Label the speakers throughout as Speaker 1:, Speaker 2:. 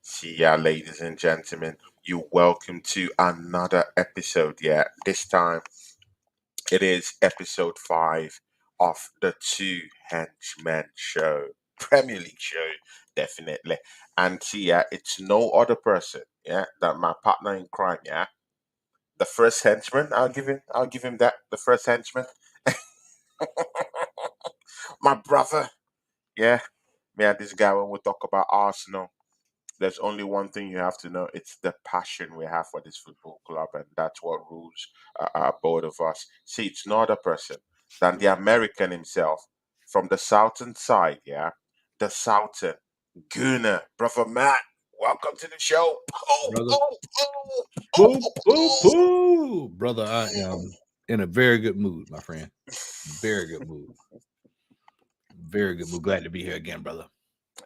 Speaker 1: See ya, ladies and gentlemen. You're welcome to another episode. Yeah, this time it is episode 5 of the Two Henchmen show, Premier League show, definitely. And see, yeah, it's no other person, yeah, than my partner in crime, yeah, the first henchman. I'll give him that. The first henchman, my brother. Yeah, me and this guy when we talk about Arsenal. There's only one thing you have to know. It's the passion we have for this football club, and that's what rules both of us. See, it's not a person than the American himself from the southern side, yeah? The southern Gooner, brother Matt. Welcome to the show. Po,
Speaker 2: Brother.
Speaker 1: po, po, po,
Speaker 2: Boo,
Speaker 1: po,
Speaker 2: boo,
Speaker 1: po.
Speaker 2: boo. Brother, I am in a very good mood, my friend. Very good mood. Very good mood. Glad to be here again, brother.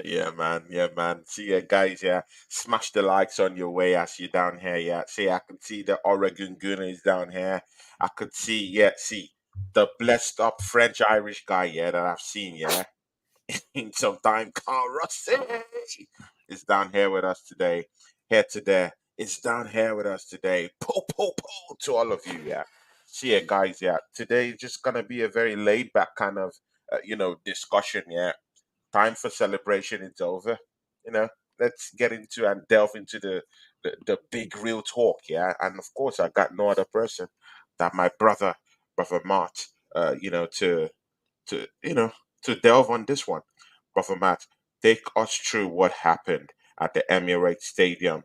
Speaker 1: Yeah, man. Yeah, man. See ya, guys. Yeah, smash the likes on your way as you down here. Yeah, see, I can see the Oregon Goonies down here. I could see, yeah, see the blessed up French Irish guy. Yeah, that I've seen. Yeah, in some time. Carl Rossi is down here with us today. Here today. It's down here with us today. Po po po to all of you. Yeah. See ya, guys. Yeah. Today is just gonna be a very laid back kind of discussion. Yeah, time for celebration is over. You know, let's get into and delve into the big real talk, yeah. And of course, I got no other person than my brother Mart. To to delve on this one, brother Matt. Take us through what happened at the Emirates Stadium.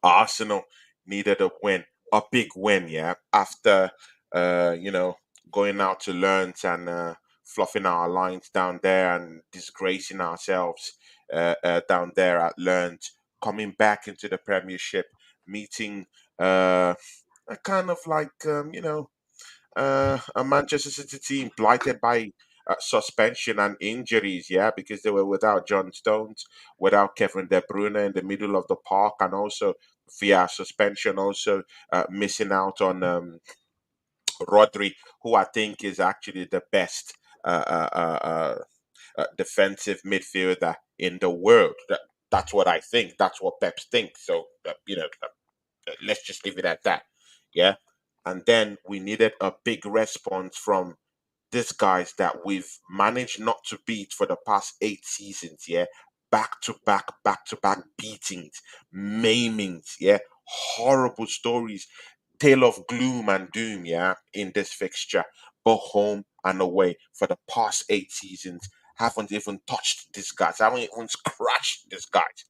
Speaker 1: Arsenal needed a win, a big win, yeah, after going out to lunch and fluffing our lines down there and disgracing ourselves down there at lunch, coming back into the Premiership, meeting a kind of like a Manchester City team blighted by suspension and injuries, yeah, because they were without John Stones, without Kevin De Bruyne in the middle of the park, and also via suspension, also missing out on Rodri, who I think is actually the best defensive midfielder in the world. That's what I think. That's what Pep thinks. So, let's just leave it at that. Yeah. And then we needed a big response from these guys that we've managed not to beat for the past 8 seasons. Yeah. Back to back beatings, maimings. Yeah. Horrible stories, tale of gloom and doom. Yeah. In this fixture, both home and away for the past 8 seasons. Haven't even touched these guys, haven't even scratched these guys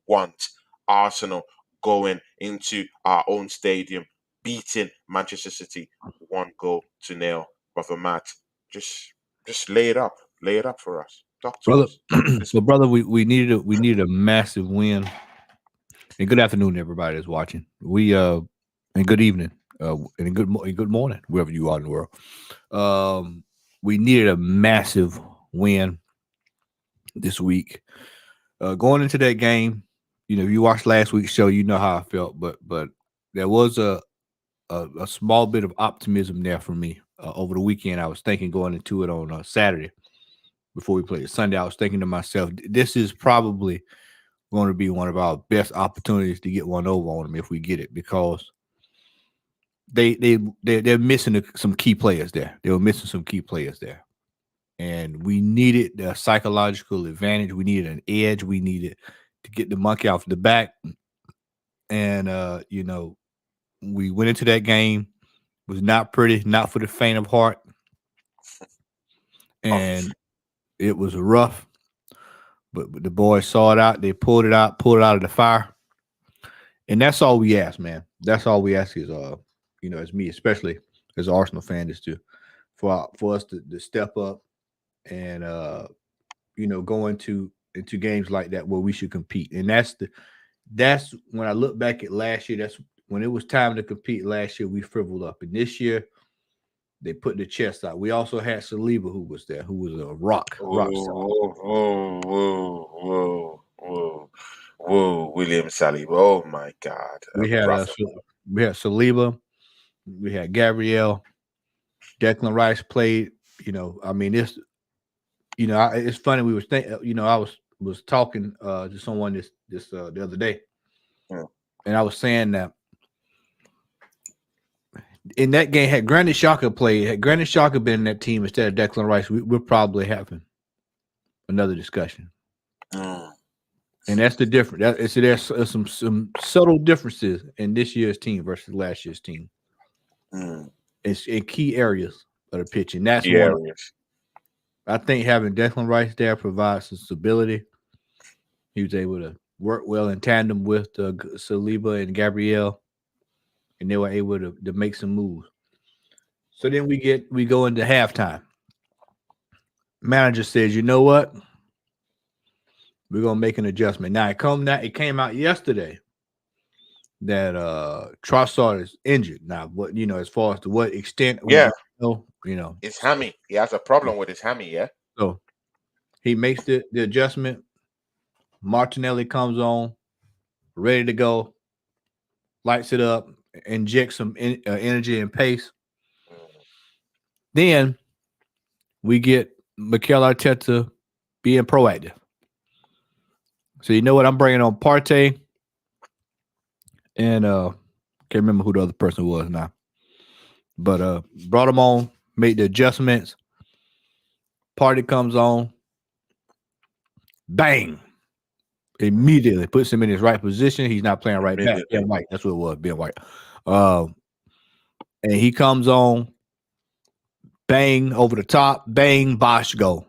Speaker 1: once. Arsenal going into our own stadium, beating Manchester City 1 goal to nil. Brother Matt, just just lay it up for us. Talk to
Speaker 2: Brother.
Speaker 1: us. Talk to this.
Speaker 2: So brother, we needed a massive win. And good afternoon, everybody that's watching. We and good evening. And good morning, wherever you are in the world. We needed a massive win this week. Going into that game, if you watched last week's show, you know how I felt, but there was a small bit of optimism there for me over the weekend. I was thinking going into it on Saturday before we played Sunday. I was thinking to myself, this is probably going to be one of our best opportunities to get one over on them if we get it, because they're missing some key players there. They were missing some key players there, and we needed a psychological advantage. We needed an edge. We needed to get the monkey off the back, and we went into that game. Was not pretty, not for the faint of heart,
Speaker 1: Obviously.
Speaker 2: and it was rough. But the boys saw it out. They pulled it out of the fire, and that's all we ask, man. That's all we ask is, as me, especially as an Arsenal fan, is to for us to step up and go into games like that where we should compete. And that's when I look back at last year. That's when it was time to compete. Last year we frivoled up, and this year they put the chest out. We also had Saliba who was there, who was a rock star.
Speaker 1: Whoa, whoa, whoa, whoa, whoa, whoa, William Saliba. Oh my God,
Speaker 2: We had
Speaker 1: brother.
Speaker 2: we had Saliba, we had Gabrielle, Declan Rice played. I mean, it's funny. We were thinking, I was was talking to someone this the other day,
Speaker 1: Mm.
Speaker 2: and I was saying that in that game, had Granit Xhaka played, had Granit Xhaka been in that team instead of Declan Rice, we're probably having another discussion.
Speaker 1: Mm.
Speaker 2: And that's the difference. There's some subtle differences in this year's team versus last year's team.
Speaker 1: Mm.
Speaker 2: It's in key areas of the pitch, and that's
Speaker 1: The
Speaker 2: one of,
Speaker 1: areas.
Speaker 2: I think having Declan Rice there provides some stability. He was able to work well in tandem with Saliba and Gabriel, and they were able to make some moves. So then we go into halftime. Manager says, "You know what? We're gonna make an adjustment." Now it came out yesterday that Trossard is injured. Now, what as far as to what extent we
Speaker 1: Yeah,
Speaker 2: don't know,
Speaker 1: it's hammy. He has a problem with his hammy. Yeah.
Speaker 2: So he makes the adjustment. Martinelli comes on, ready to go, lights it up, injects some energy and pace.
Speaker 1: Mm.
Speaker 2: Then we get Mikel Arteta being proactive. So you know what? I'm bringing on Partey and can't remember who the other person was now, but brought him on, made the adjustments. Partey comes on, bang, immediately puts him in his right position. He's not playing right back.
Speaker 1: Immediately.
Speaker 2: Ben White, that's what it was, Ben White. And he comes on, bang, over the top, bang, Bosch go.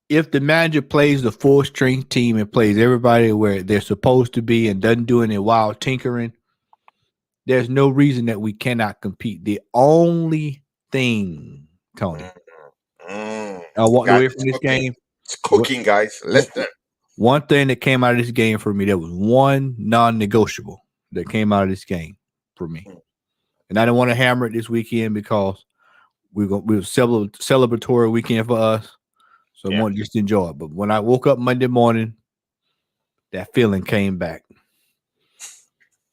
Speaker 2: If the manager plays the full strength team and plays everybody where they're supposed to be and doesn't do any wild tinkering, there's no reason that we cannot compete. The only thing, Tony,
Speaker 1: Mm.
Speaker 2: I walked
Speaker 1: Guys,
Speaker 2: away
Speaker 1: it's
Speaker 2: from this
Speaker 1: cooking.
Speaker 2: game.
Speaker 1: It's cooking, guys. Listen.
Speaker 2: One thing that came out of this game for me, there was one non-negotiable that came out of this game for me. And I didn't want to hammer it this weekend because we were celebratory weekend for us. So I wanted to just enjoy it. But when I woke up Monday morning, that feeling came back.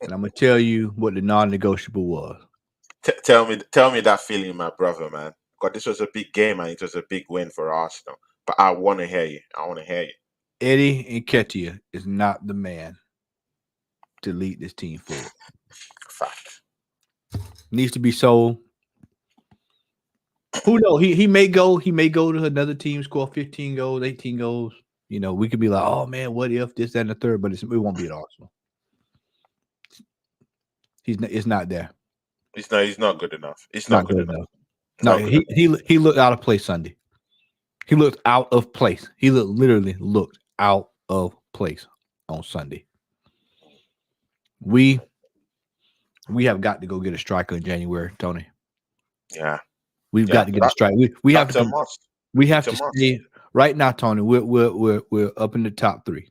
Speaker 2: And I'm gonna tell you what the non-negotiable was.
Speaker 1: Tell me that feeling, my brother, man. God, this was a big game and it was a big win for Arsenal. But I want to hear you. I want to hear you.
Speaker 2: Eddie Nketiah is not the man to lead this team forward.
Speaker 1: Fact.
Speaker 2: Needs to be sold. Who knows? He may go. He may go to another team, score 15 goals, 18 goals. We could be like, oh man, what if this, that, and the third? But it won't be at Arsenal. It's not there.
Speaker 1: He's not good enough. It's
Speaker 2: not good enough. No, he looked out of place Sunday. He looked out of place. He literally looked out of place on Sunday. We have got to go get a striker in January, Tony.
Speaker 1: Yeah.
Speaker 2: We've got to get a striker. We have to. We have to stay right now, Tony. We're up in the top three.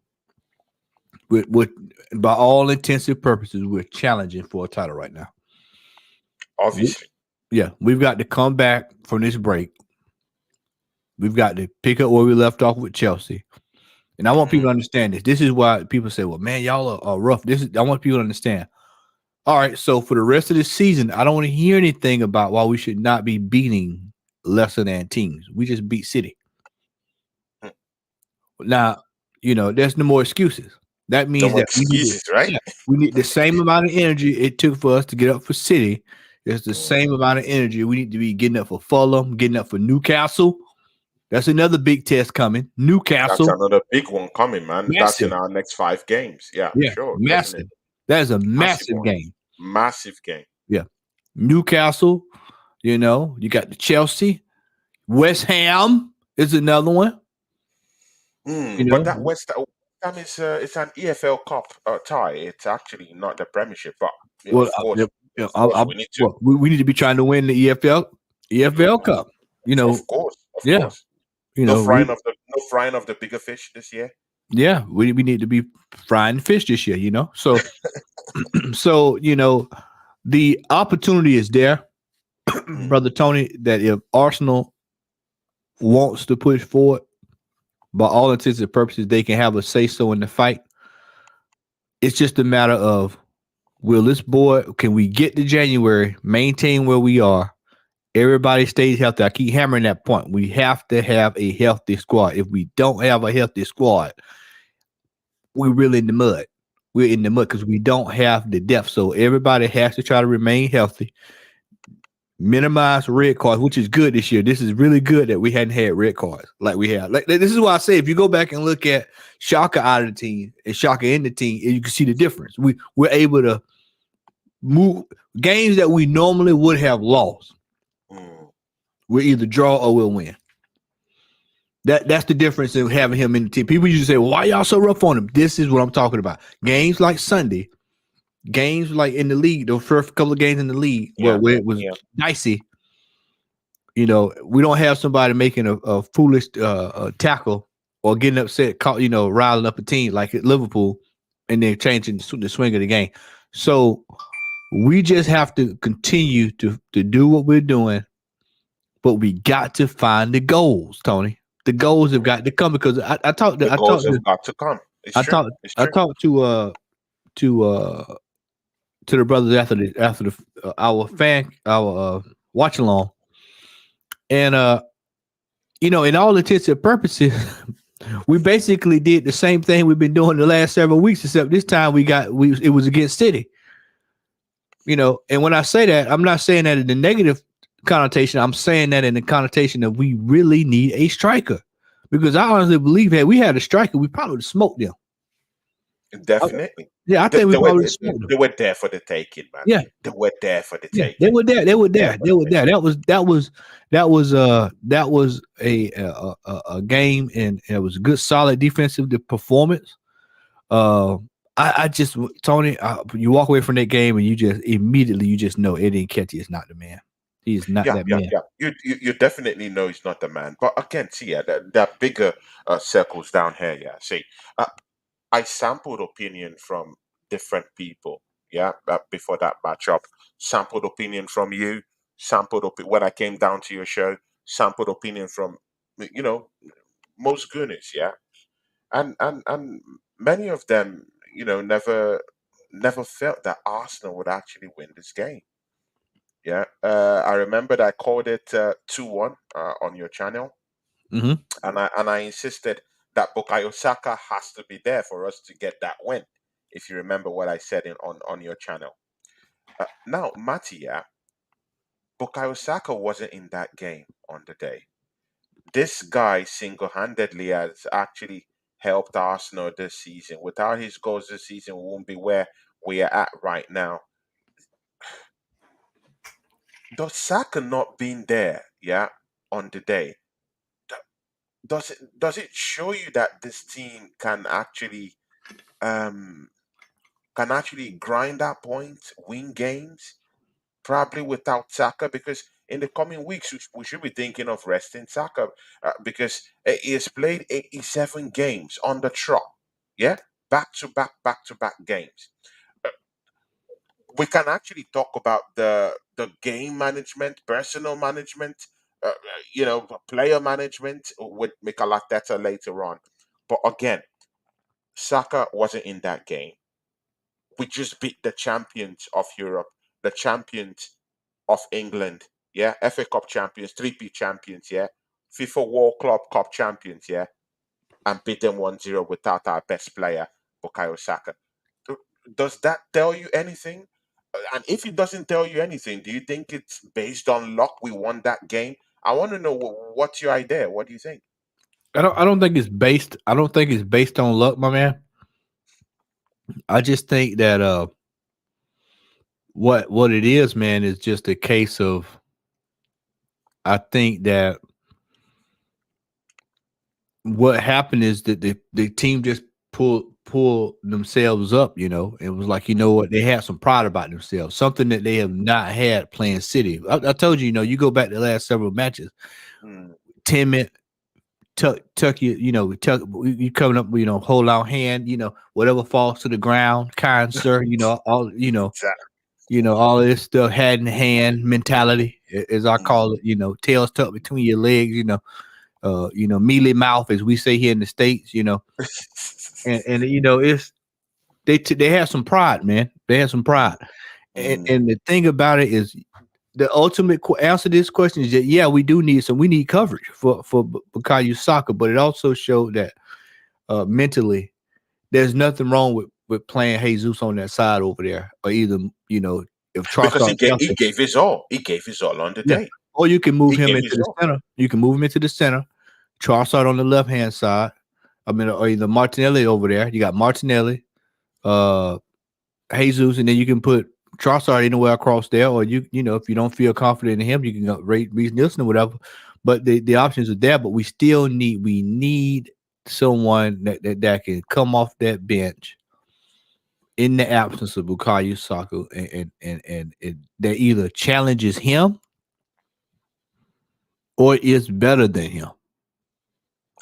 Speaker 2: We're by all intensive purposes, we're challenging for a title right now.
Speaker 1: Obviously.
Speaker 2: We've got to come back from this break. We've got to pick up where we left off with Chelsea. And I want people to understand this. This is why people say, well, man, y'all are rough. I want people to understand. All right, so for the rest of the season, I don't want to hear anything about why we should not be beating lesser than teams. We just beat City. Now, there's no more excuses. That means that we need the same amount of energy it took for us to get up for City. It's the same amount of energy we need to be getting up for Fulham, getting up for Newcastle. That's another big test coming. Newcastle.
Speaker 1: That's another big one coming, man. Massive. That's in our next 5 games. Yeah, sure.
Speaker 2: Massive.
Speaker 1: Definitely.
Speaker 2: That is a massive game.
Speaker 1: Massive game.
Speaker 2: Yeah. Newcastle, you got the Chelsea. West Ham is another one.
Speaker 1: But that West Ham is it's an EFL Cup tie. It's actually not the Premiership, but of course,
Speaker 2: we need to be trying to win the EFL Cup.
Speaker 1: Of course. No frying of the bigger fish this year.
Speaker 2: Yeah, we need to be frying fish this year. So so the opportunity is there, brother Tony, that if Arsenal wants to push forward, by all intents and purposes, they can have a say-so in the fight. It's just a matter of, can we get to January, maintain where we are, Everybody stays healthy. I keep hammering that point. We have to have a healthy squad. If we don't have a healthy squad, we're really in the mud. We're in the mud because we don't have the depth. So everybody has to try to remain healthy, minimize red cards, which is good this year. This is really good that we hadn't had red cards like we have. Like this is why I say if you go back and look at Shaka out of the team and Shaka in the team, you can see the difference. We're able to move games that we normally would have lost. We'll either draw or we'll win. That's the difference in having him in the team. People usually say, well, why y'all so rough on him? This is what I'm talking about. Games like Sunday, games like in the league, the first couple of games in the league, where it was dicey. You know, we don't have somebody making a foolish tackle or getting upset, riling up a team like at Liverpool and then changing the swing of the game. So we just have to continue to do what we're doing, but we got to find the goals, Tony. The goals have got to come because I talked to
Speaker 1: got to come.
Speaker 2: I talked to the brothers after our watch along, and in all intents and purposes, we basically did the same thing we've been doing the last several weeks, except this time it was against City. And when I say that, I'm not saying that in the negative connotation. I'm saying that in the connotation that we really need a striker, because I honestly believe had we had a striker, we probably would have smoked them.
Speaker 1: Definitely.
Speaker 2: Yeah, I think
Speaker 1: they were there for the taking, man.
Speaker 2: Yeah,
Speaker 1: they were there for the taking.
Speaker 2: They were there. That was a game, and it was a good, solid defensive performance. I just, Tony, you walk away from that game and you just immediately know Eddie Nketiah is not the man. He is not that man.
Speaker 1: Yeah. You definitely know he's not the man. But again, see, that bigger circles down here. Yeah, see, I sampled opinion from different people. Yeah, before that matchup, sampled opinion from you. When I came down to your show. Sampled opinion from most Goonies. Yeah, and many of them, never felt that Arsenal would actually win this game. Yeah, I remember that I called it 2-1 on your channel,
Speaker 2: Mm-hmm.
Speaker 1: and I insisted that Bukayo Saka has to be there for us to get that win. If you remember what I said on your channel. Now, Matty, yeah, Bukayo Saka wasn't in that game on the day. This guy single-handedly has actually helped Arsenal this season. Without his goals this season, we won't be where we are at right now. Does Saka not being there, yeah, on the day, does it show you that this team um can actually grind that points, win games, probably without Saka? Because in the coming weeks we should be thinking of resting Saka, because he has played 87 games on the trot, yeah, back to back games. We can actually talk about the game management, personal management, player management with Mikel Arteta later on. But again, Saka wasn't in that game. We just beat the champions of Europe, the champions of England, yeah, FA Cup champions, 3P champions, yeah, FIFA World Club Cup champions, yeah, and beat them 1-0 without our best player, Bukayo Saka. Does that tell you anything? And if it doesn't tell you anything, do you think it's based on luck we won that game? I want to know what's your idea. What do you think?
Speaker 2: I don't think it's based. I don't think it's based on luck, my man. I just think that what it is, man, is just a case of. I think that what happened is that the team just pull themselves up, it was like, what, they had some pride about themselves, something that they have not had playing City. I told you, you go back the last several matches, 10-minute tuck you, tuck you coming up, hold out hand, whatever falls to the ground, kind sir, all all this stuff, hand in hand mentality, as I call it, tails tucked between your legs, mealy mouth, as we say here in the States, and it's they have some pride, man. They have some pride, and the thing about it is, the ultimate answer to this question is that we do need some. We need coverage for Bukayo Saka, but it also showed that mentally, there's nothing wrong with playing Jesus on that side over there, or either if
Speaker 1: because
Speaker 2: Trossard
Speaker 1: he gave his all. He gave his all on the
Speaker 2: yeah,
Speaker 1: day.
Speaker 2: or you can move
Speaker 1: He
Speaker 2: him
Speaker 1: gave
Speaker 2: into
Speaker 1: his
Speaker 2: the
Speaker 1: all.
Speaker 2: center. You can move him into the center. Trossard on the left hand side. I mean, or either Martinelli over there. You got Martinelli, Jesus, and then you can put Trossard anywhere across there, or if you don't feel confident in him, you can go rate Reece Nielsen or whatever. But the options are there. But we need someone that can come off that bench in the absence of Bukayo Saka, and that either challenges him or is better than him.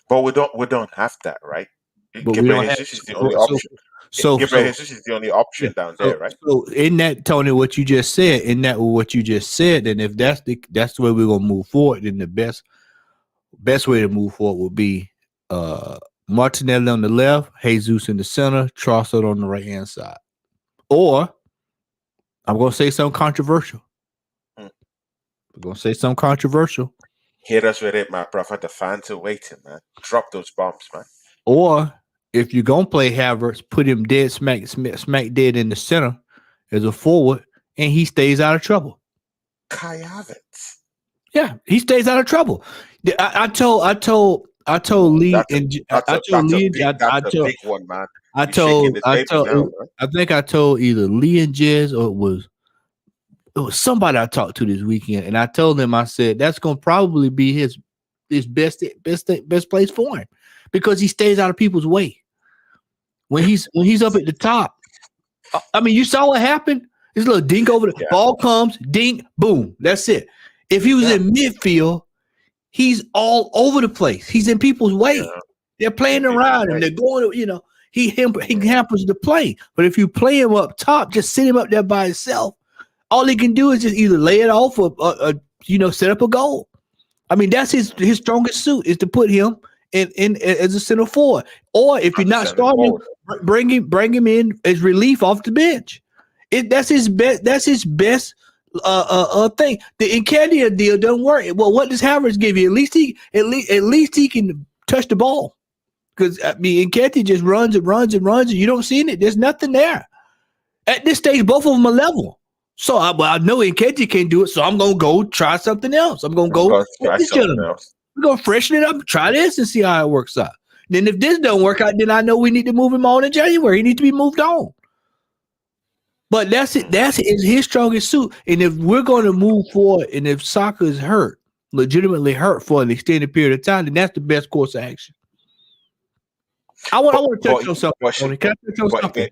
Speaker 1: But we don't have that, right?
Speaker 2: But we don't have
Speaker 1: Jesus is the only option. Gabriel Jesus is the only option down there, right?
Speaker 2: So in that, Tony, what you just said, and if that's the way we're gonna move forward, then the best way to move forward would be Martinelli on the left, Jesus in the center, Trossard on the right hand side. Or I'm gonna say something controversial. I'm gonna say something controversial.
Speaker 1: Hit us with it, my brother. The fans are waiting, man. Drop those bombs, man.
Speaker 2: Or if you're gonna play Havertz, put him dead smack dead in the center as a forward, and he stays out of trouble.
Speaker 1: Kai Havertz.
Speaker 2: Yeah, he stays out of trouble. I told Lee and
Speaker 1: that's a big one, man.
Speaker 2: I think I told either Lee and Jez, or it was somebody I talked to this weekend, and I told them, I said that's gonna probably be his best place for him, because he stays out of people's way when he's up at the top. I mean, you saw what happened. This little dink over the ball comes, dink, boom, that's it. If he was in midfield, he's all over the place. He's in people's way. Yeah. They're playing around him. They're going, he hampers the play. But if you play him up top, just sit him up there by himself, all he can do is just either lay it off or set up a goal. I mean, that's his strongest suit, is to put him in as a center forward. Or if you're not starting, bring him in as relief off the bench. That's his best. That's his best thing. The Nketiah deal doesn't work. Well, what does Havertz give you? At least he can touch the ball. Because I mean, Nketiah just runs and you don't see it. There's nothing there. At this stage, both of them are level. So I know Nketiah can't do it. So I'm gonna go try something else. I'm gonna go try something else. We're gonna freshen it up, try this, and see how it works out. Then if this don't work out, then I know we need to move him on in January. He needs to be moved on. But that's it. That's his strongest suit. And if we're going to move forward, and if Saka is hurt, legitimately hurt for an extended period of time, then that's the best course of action. I want to touch on something.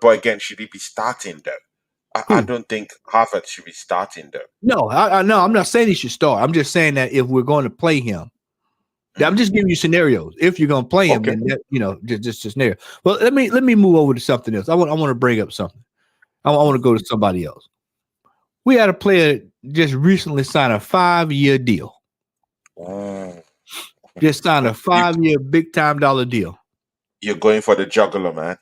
Speaker 1: But again, should he be starting though? I don't think Havertz should be starting though.
Speaker 2: No, I'm not saying he should start. I'm just saying that if we're going to play him, I'm just giving you scenarios. If you're going to play him, then just a scenario. Well, let me move over to something else. I want to bring up something. I want to go to somebody else. We had a player just recently signed a 5-year deal. Just signed a 5-year big time dollar deal.
Speaker 1: You're going for the juggler, man.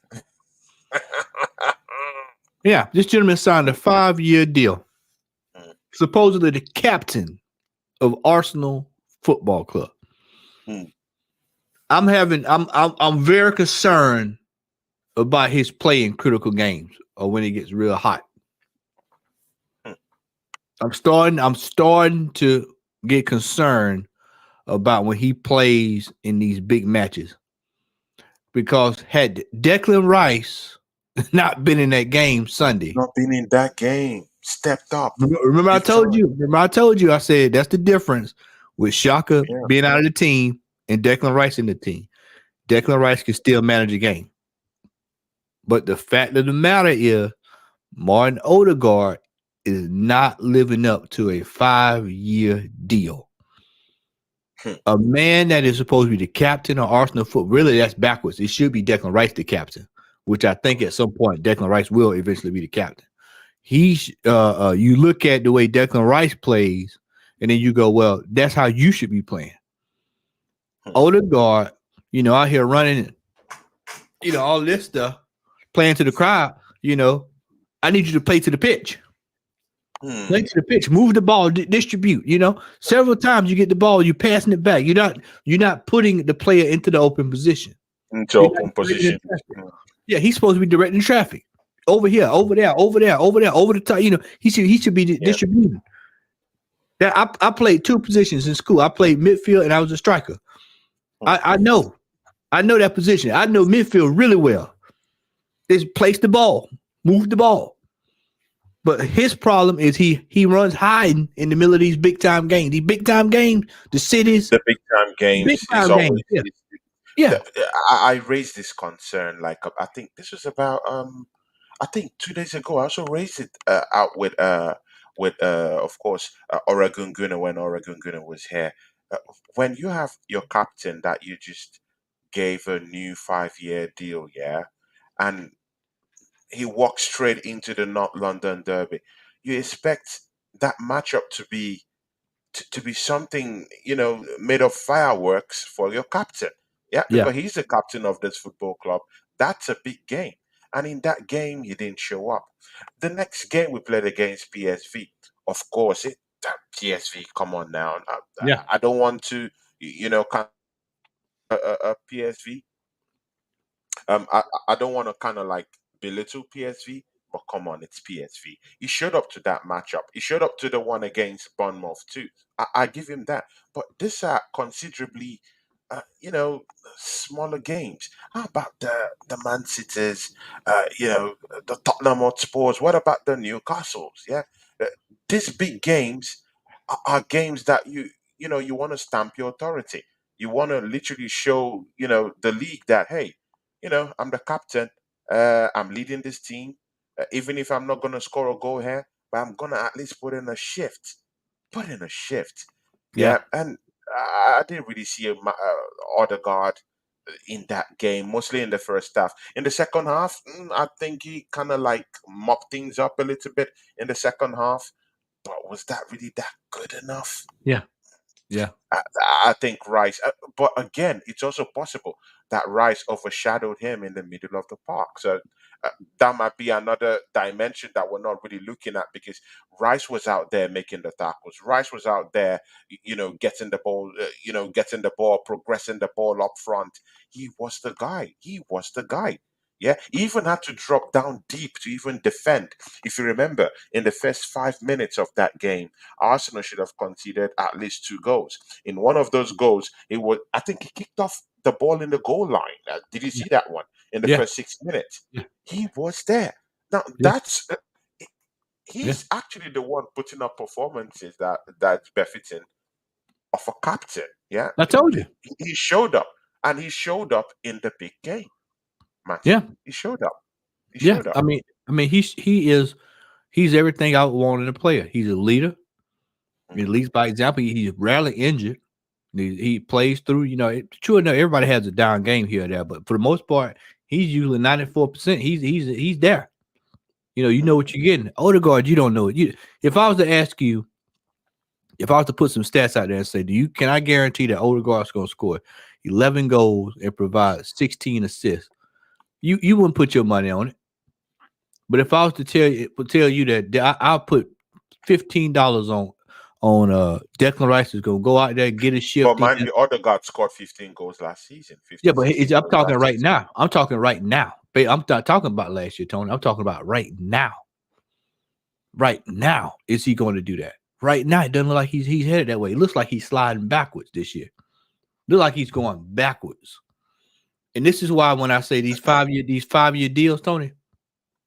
Speaker 2: Yeah, this gentleman signed a 5-year deal. Supposedly the captain of Arsenal Football Club. I'm very concerned about his play in critical games, or when it gets real hot. I'm starting to get concerned about when he plays in these big matches, because had Declan Rice not been in that game Sunday,
Speaker 1: stepped up.
Speaker 2: Remember I told you, I said that's the difference with Xhaka being out of the team and Declan Rice in the team. Declan Rice can still manage a game. But the fact of the matter is, Martin Odegaard is not living up to a 5-year deal. A man that is supposed to be the captain of Arsenal football, really that's backwards. It should be Declan Rice the captain, which I think at some point Declan Rice will eventually be the captain. You look at the way Declan Rice plays, and then you go, well, that's how you should be playing. Odegaard, out here running, all this stuff, playing to the crowd, I need you to play to the pitch.
Speaker 1: Hmm.
Speaker 2: Length to the pitch, move the ball, distribute. Several times you get the ball, you're passing it back. You're not putting the player into the open position.
Speaker 1: Into
Speaker 2: You're not
Speaker 1: open
Speaker 2: directing
Speaker 1: position.
Speaker 2: the traffic.
Speaker 1: Hmm.
Speaker 2: Yeah, he's supposed to be directing traffic. Over here, over there, over there, over there, over the top. He should be
Speaker 1: Yeah.
Speaker 2: distributing. That I played two positions in school. I played midfield and I was a striker.
Speaker 1: Hmm.
Speaker 2: I know that position. I know midfield really well. Just place the ball, move the ball. But his problem is he runs hiding in the middle of these big time games. These big time games, the cities,
Speaker 1: The big time
Speaker 2: big
Speaker 1: games is
Speaker 2: time games.
Speaker 1: always.
Speaker 2: Yeah,
Speaker 1: Is,
Speaker 2: yeah,
Speaker 1: the, I raised this concern. Like I think this was about. I think 2 days ago. I also raised it out with of course Oregon Gunner when Oregon Gunner was here. When you have your captain that you just gave a new 5 year deal, yeah, and he walked straight into the North London Derby. You expect that matchup to be something made of fireworks for your captain. Yeah,
Speaker 2: yeah,
Speaker 1: because he's the captain of this football club. That's a big game, and in that game he didn't show up. The next game we played against PSV, of course, PSV. Come on now,
Speaker 2: yeah,
Speaker 1: I don't want to, kind of, PSV. I don't want to kind of like belittle PSV, but come on, it's PSV. He showed up to that matchup. He showed up to the one against Bournemouth too. I give him that. But these are considerably, smaller games. How about the Man Cities? The Tottenham Hotspurs. What about the Newcastles? Yeah, Uh, these big games are games that you want to stamp your authority. You want to literally show the league that, hey, I'm the captain. I'm leading this team. Even if I'm not going to score a goal here, but I'm going to at least put in a shift. Put in a shift.
Speaker 2: yeah.
Speaker 1: Yeah. And I didn't really see Odegaard in that game, mostly in the first half. In the second half, I think he kind of like mopped things up a little bit in the second half. But was that really that good enough?
Speaker 2: Yeah, yeah,
Speaker 1: I, I think Rice, but again, it's also possible that Rice overshadowed him in the middle of the park. So uh, that might be another dimension that we're not really looking at because Rice was out there making the tackles. Rice was out there, getting the ball, progressing the ball up front. He was the guy. He was the guy. Yeah, he even had to drop down deep to even defend. If you remember, in the first 5 minutes of that game, Arsenal should have conceded at least two goals. In one of those goals, I think he kicked off the ball in the goal line. Did you
Speaker 2: yeah,
Speaker 1: see that one in the
Speaker 2: yeah,
Speaker 1: first 6 minutes?
Speaker 2: yeah,
Speaker 1: He was there. Now
Speaker 2: yeah, yeah.
Speaker 1: he's actually the one putting up performances that's befitting of a captain. Yeah,
Speaker 2: I told you.
Speaker 1: he showed up, and he showed up in the big game, Matthew.
Speaker 2: Yeah,
Speaker 1: He showed up. He
Speaker 2: yeah.
Speaker 1: showed up.
Speaker 2: I mean, he's everything I would want in a player. He's a leader. He
Speaker 1: Mhm.
Speaker 2: leads by example. He's rarely injured. He plays through. True enough, everybody has a down game here or there, but for the most part, he's usually 94%. He's there. You know what you're getting. Odegaard, you don't know it. If I was to ask you, if I was to put some stats out there and say, can I guarantee that Odegaard's going to score 11 goals and provide 16 assists? You wouldn't put your money on it. But if I was to tell you that I'll put $15 on Declan Rice is going to go out there and get his
Speaker 1: But
Speaker 2: shift in.
Speaker 1: mind you, Odegaard scored 15 goals last season,
Speaker 2: Yeah,
Speaker 1: 15,
Speaker 2: but
Speaker 1: 16
Speaker 2: I'm
Speaker 1: goals
Speaker 2: talking
Speaker 1: last
Speaker 2: right
Speaker 1: season.
Speaker 2: now. I'm talking right now. I'm not talking about last year, Tony. I'm talking about right now. Right now, is he going to do that? Right now, it doesn't look like he's headed that way. It looks like he's sliding backwards this year. Look like he's going backwards. And this is why when I say these 5 year deals, Tony,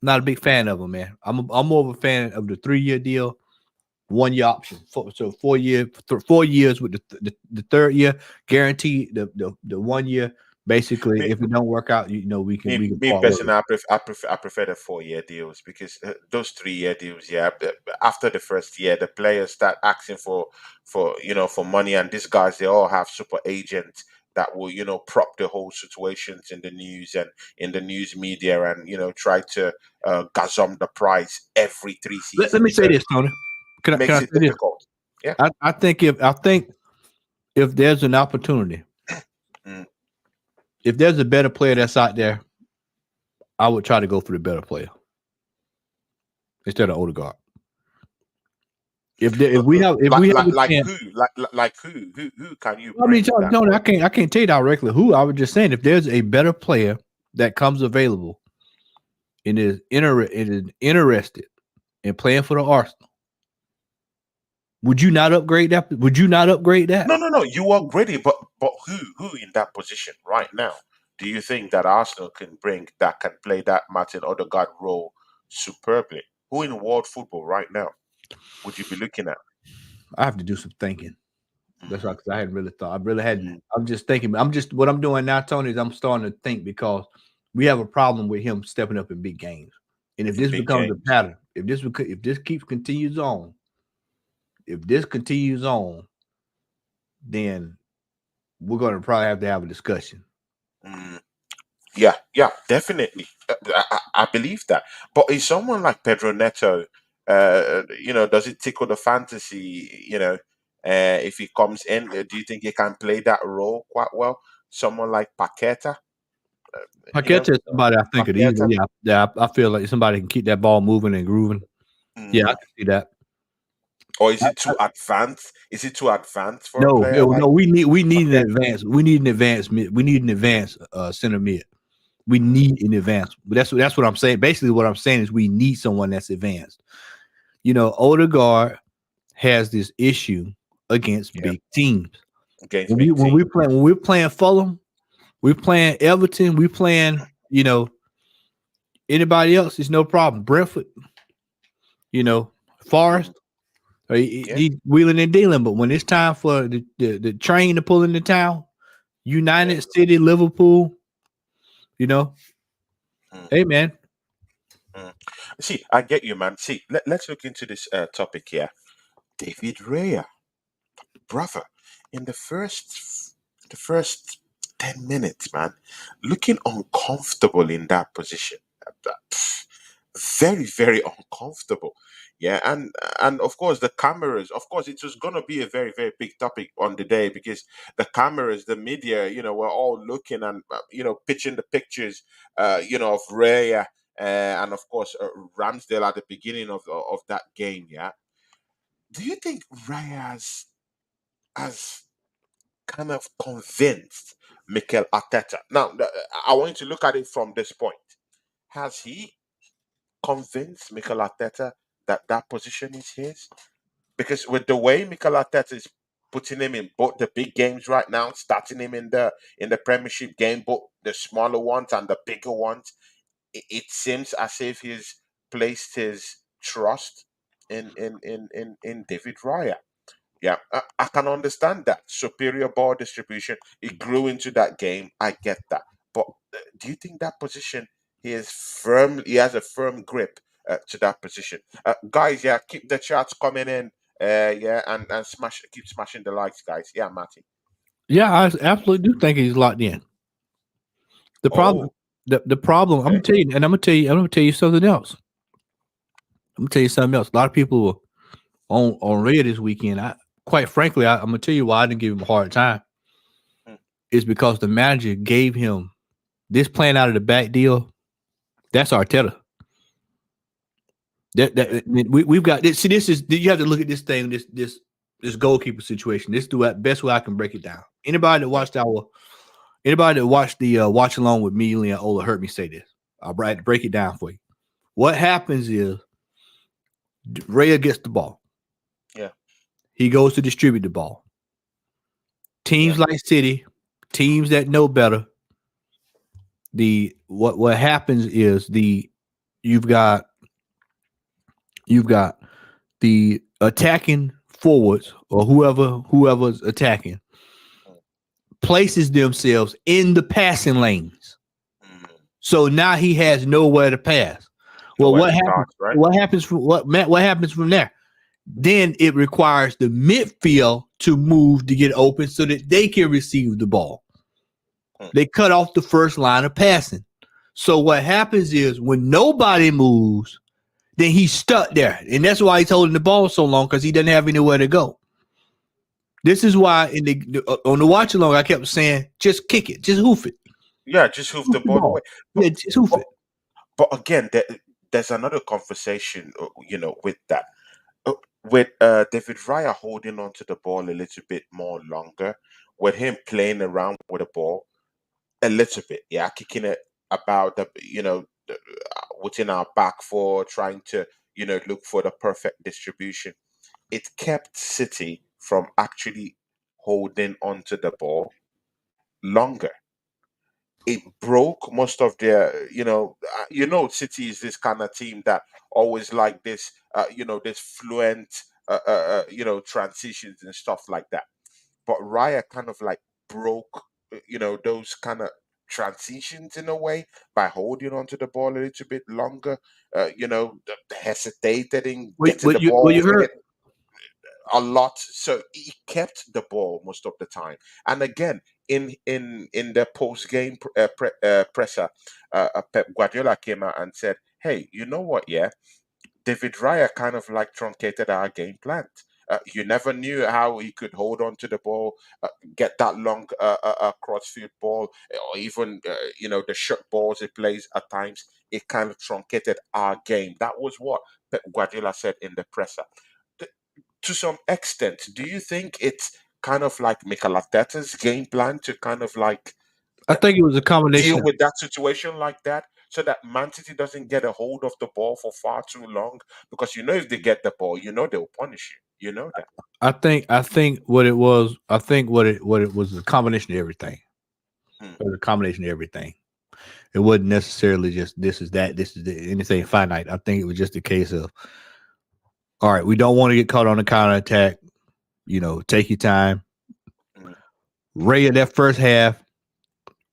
Speaker 2: not a big fan of them, man. I'm more of a fan of the 3 year deal, 1 year option. So 4 years with the third year guarantee the 1 year. Basically, if it don't work out, we can
Speaker 1: Me
Speaker 2: part ways.
Speaker 1: personally, I prefer the 4 year deals because those 3 year deals, yeah. After the first year, the players start asking for money, and these guys they all have super agents that will prop the whole situations in the news and in the news media and try to gazum the price every three
Speaker 2: Let me
Speaker 1: seasons.
Speaker 2: say
Speaker 1: So
Speaker 2: this, Tony. Can I
Speaker 1: makes
Speaker 2: say
Speaker 1: it
Speaker 2: this?
Speaker 1: difficult. Yeah.
Speaker 2: I think if there's an opportunity,
Speaker 1: Mm.
Speaker 2: if there's a better player that's out there, I would try to go for the better player instead of Odegaard. If we have a
Speaker 1: Like
Speaker 2: chance,
Speaker 1: who? Who can you
Speaker 2: I mean,
Speaker 1: bring that
Speaker 2: Tony,
Speaker 1: would?
Speaker 2: I can't tell you directly who. I was just saying if there's a better player that comes available and is interested in playing for the Arsenal, would you not upgrade that? Would you not upgrade that?
Speaker 1: No. You are ready, but who in that position right now? Do you think that Arsenal can bring that can play that Martin Odegaard role superbly? Who in world football right now would you be looking at?
Speaker 2: I have to do some thinking. That's right,
Speaker 1: Mm,
Speaker 2: because I hadn't really thought. I really hadn't.
Speaker 1: mm,
Speaker 2: I'm just thinking. I'm just what I'm doing now, Tony. Is I'm starting to think because we have a problem with him stepping up in big games, and if
Speaker 1: in
Speaker 2: this
Speaker 1: big
Speaker 2: becomes a
Speaker 1: games.
Speaker 2: pattern, if this keeps continues on, if this continues on, then we're going to probably have to have a discussion.
Speaker 1: Mm, yeah, definitely. I believe that. But is someone like Pedro Neto, does it tickle the fantasy? If he comes in, do you think he can play that role quite well? Someone like Paqueta, you know,
Speaker 2: Paqueta is somebody I think could
Speaker 1: Paqueta.
Speaker 2: easily. Yeah. I feel like somebody can keep that ball moving and grooving. Yeah, I
Speaker 1: Mm.
Speaker 2: can see that.
Speaker 1: Or is it
Speaker 2: I,
Speaker 1: too advanced? Is it too advanced for a
Speaker 2: no,
Speaker 1: player
Speaker 2: no,
Speaker 1: like
Speaker 2: no. We need an
Speaker 1: Paqueta?
Speaker 2: advance. We need an advance mid. We need an advanced center mid. We
Speaker 1: Mm,
Speaker 2: need an advance. But that's what I'm saying. Basically, what I'm saying is we need someone that's advanced. Odegaard has this issue against
Speaker 1: yeah,
Speaker 2: big teams.
Speaker 1: against big team.
Speaker 2: When we're playing Fulham, we're playing Everton, we're playing anybody else. It's no problem. Brentford,
Speaker 1: Mm,
Speaker 2: Forest,
Speaker 1: yeah.
Speaker 2: he's wheeling and dealing. But when it's time for the train to pull into town,
Speaker 1: Yeah.
Speaker 2: United City, Liverpool, you know,
Speaker 1: Mm,
Speaker 2: hey man,
Speaker 1: mm. See, I get you, man. See, let's look into this topic here. David Raya, brother, in the first 10 minutes, man, looking uncomfortable in that position. Very, very uncomfortable. Yeah, and of course the cameras. Of course, it was gonna be a very, very big topic on the day because the cameras, the media, were all looking and pitching the pictures, of Raya. And of course, Ramsdale at the beginning of that game. Yeah, do you think Raya has kind of convinced Mikel Arteta? Now, I want you to look at it from this point. Has he convinced Mikel Arteta that that position is his? Because with the way Mikel Arteta is putting him in both the big games right now, starting him in the Premiership game, both the smaller ones and the bigger ones, it seems as if he's placed his trust in David Raya. Yeah, I can understand that superior ball distribution. It grew into that game. I get that, but do you think that position he is firm? He has a firm grip to that position. Guys, yeah, keep the charts coming in. Yeah, and keep smashing the likes, guys. Yeah, Matty.
Speaker 2: yeah, I absolutely do think he's locked in. The problem,
Speaker 1: Oh,
Speaker 2: the problem. I'm gonna
Speaker 1: okay.
Speaker 2: tell you, and I'm gonna tell you something else. I'm gonna tell you something else. A lot of people were on
Speaker 1: Mm,
Speaker 2: Red this weekend. Quite frankly, I'm gonna tell you why I didn't give him a hard time.
Speaker 1: mm,
Speaker 2: Is because the manager gave him this plan out of the back deal. That's Arteta.
Speaker 1: yeah,
Speaker 2: We've got this. See, this is you have to look at this thing. This goalkeeper situation. This is the best way I can break it down.
Speaker 1: yeah.
Speaker 2: Anybody that watched the watch along with me, Lee and Ola heard me say this. I'll break it down for you. What happens is Raya gets the ball.
Speaker 1: Yeah,
Speaker 2: He goes to distribute the ball.
Speaker 1: yeah,
Speaker 2: Teams like City, teams that know better, the what happens is you've got you've got the attacking forwards or whoever's attacking
Speaker 1: mm,
Speaker 2: places themselves in the passing lanes.
Speaker 1: mm.
Speaker 2: So now he has nowhere to pass. Well,
Speaker 1: Nowhere to start, right?
Speaker 2: what happens from there? Then it requires the midfield to move to get open so that they can receive the ball.
Speaker 1: Mm,
Speaker 2: They cut off the first line of passing. So what happens is when nobody moves, then he's stuck there. And that's why he's holding the ball so long because he doesn't have anywhere to go. This is why on the watch along, I kept saying, just kick it, just hoof it.
Speaker 1: yeah, just hoof
Speaker 2: Hoof
Speaker 1: the
Speaker 2: the
Speaker 1: ball away.
Speaker 2: ball.
Speaker 1: But
Speaker 2: Yeah, just hoof
Speaker 1: but
Speaker 2: it.
Speaker 1: but again, there's another conversation, with that. with David Raya holding on to the ball a little bit more longer, with him playing around with the ball a little bit, yeah, kicking it about within our back four, trying to look for the perfect distribution. It kept City from actually holding onto the ball longer. It broke most of their, City is this kind of team that always like this, this fluent, transitions and stuff like that. But Raya kind of like broke, those kind of transitions in a way by holding onto the ball a little bit longer. Hesitated in getting the
Speaker 2: What
Speaker 1: ball
Speaker 2: you
Speaker 1: with
Speaker 2: heard?
Speaker 1: it a lot, so he kept the ball most of the time. And again, in the post game presser, Pep Guardiola came out and said, "Hey, you know what? Yeah, David Raya kind of like truncated our game plan. You never knew how he could hold on to the ball, get that long crossfield ball, or even the short balls he plays at times. It kind of truncated our game. That was what Pep Guardiola said in the presser. Th- to some extent, do you think it's kind of like Mikel Arteta's game plan to kind of like
Speaker 2: I think it was a
Speaker 1: deal
Speaker 2: combination.
Speaker 1: with that situation like that so that Man City doesn't get a hold of the ball for far too long? Because if they get the ball, they'll punish you. You know that.
Speaker 2: I think what it was. I think what it was a combination of everything.
Speaker 1: Hmm.
Speaker 2: It was a combination of everything. It wasn't necessarily just this is that, this is anything finite. I think it was just a case of, all right, we don't want to get caught on the counter attack. Take your time.
Speaker 1: Hmm.
Speaker 2: Raya, that first half,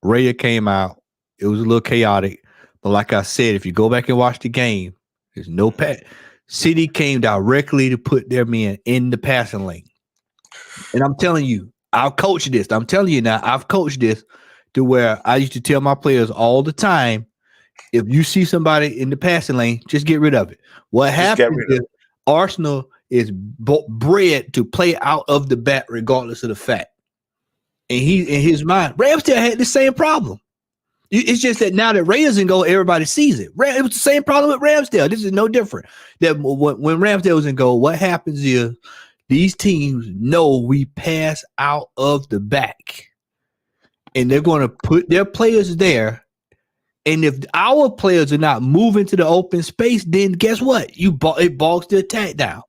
Speaker 2: Raya came out. It was a little chaotic, but like I said, if you go back and watch the game, there's no
Speaker 1: Hmm.
Speaker 2: pat. City came directly to put their men in the passing lane, and I'm telling you, I've coached this. I'm telling you now, I've coached this to where I used to tell my players all the time, if you see somebody in the passing lane, just get rid of it. What
Speaker 1: Just get
Speaker 2: happens
Speaker 1: rid of
Speaker 2: is
Speaker 1: it.
Speaker 2: Arsenal is bred to play out of the bat regardless of the fact. And he in his mind, Ramsdale had the same problem. It's just that now that Ray doesn't go, everybody sees it. It was the same problem with Ramsdale. This is no different. That when Ramsdale was in goal, what happens is these teams know we pass out of the back, and they're going to put their players there. And if our players are not moving to the open space, then guess what? It bogs the attack down.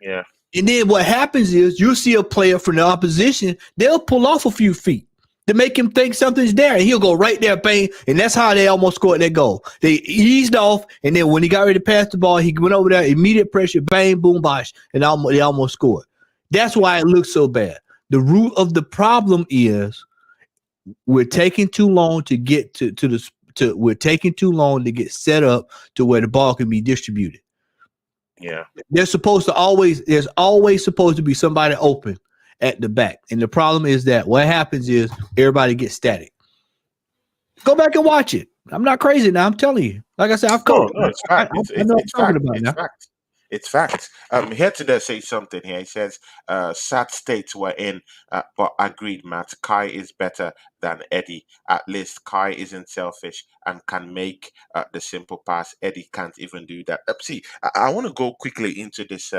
Speaker 1: Yeah.
Speaker 2: And then what happens is you'll see a player from the opposition, they'll pull off a few feet to make him think something's there. And he'll go right there, bang. And that's how they almost scored their goal. They eased off, and then when he got ready to pass the ball, he went over there, immediate pressure, bang, boom, bosh, and they almost scored. That's why it looks so bad. The root of the problem is we're taking too long to get we're taking too long to get set up to where the ball can be distributed.
Speaker 1: Yeah.
Speaker 2: There's always supposed to be somebody open at the back. And the problem is that what happens is everybody gets static. Go back and watch it. I'm not crazy now. I'm telling you. Like I said, I've
Speaker 1: No,
Speaker 2: coached.
Speaker 1: no, it's fact.
Speaker 2: I know what
Speaker 1: It's
Speaker 2: I'm talking
Speaker 1: fact.
Speaker 2: about
Speaker 1: It's
Speaker 2: now.
Speaker 1: fact. It's fact. Here today say something here. He says, sad states we're in, but agreed, Matt. Kai is better than Eddie. At least Kai isn't selfish and can make the simple pass. Eddie can't even do that. See, I want to go quickly into this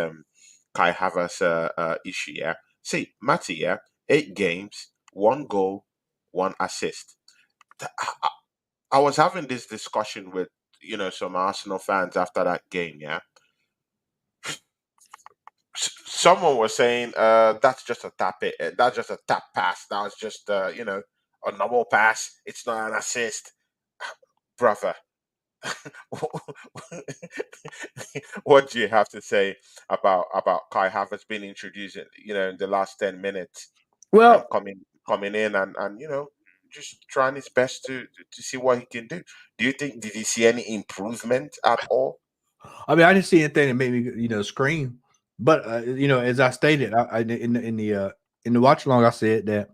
Speaker 1: Kai Havertz issue. Yeah. See, Matty. Yeah, 8 games, 1 goal, 1 assist. I was having this discussion with some Arsenal fans after that game. Yeah, someone was saying that's just a that's just a tap pass. That was just a normal pass. It's not an assist, brother. What do you have to say about Kai Havertz being introduced? In the last 10 minutes,
Speaker 2: Well,
Speaker 1: coming in and just trying his best to see what he can do. Do you think did he see any improvement at all?
Speaker 2: I mean, I didn't see anything that made me, scream. But as I stated, in the watch along, I said that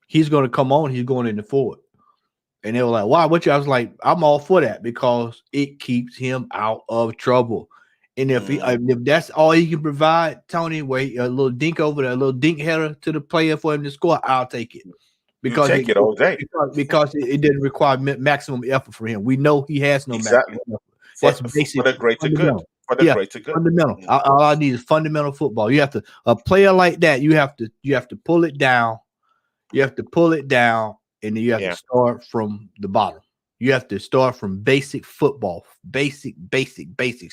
Speaker 2: he's going to come on. He's going in the forward. And they were like, why? What you? I was like, I'm all for that because it keeps him out of trouble. And
Speaker 1: Mm,
Speaker 2: if that's all he can provide, Tony, where a little dink over there, a little dink header to the player for him to score, I'll take it
Speaker 1: you
Speaker 2: because
Speaker 1: take it all day.
Speaker 2: it didn't require maximum effort for him. We know he has no
Speaker 1: Exactly
Speaker 2: maximum effort.
Speaker 1: for
Speaker 2: That's
Speaker 1: for
Speaker 2: basic
Speaker 1: the greater good.
Speaker 2: fundamental.
Speaker 1: for the
Speaker 2: Yeah,
Speaker 1: greater good.
Speaker 2: fundamental.
Speaker 1: Mm,
Speaker 2: All I need is fundamental football. You have to a player like that. You have to pull it down. You have to pull it down, and then you have to
Speaker 1: yeah,
Speaker 2: start from the bottom. You have to start from basic football, basic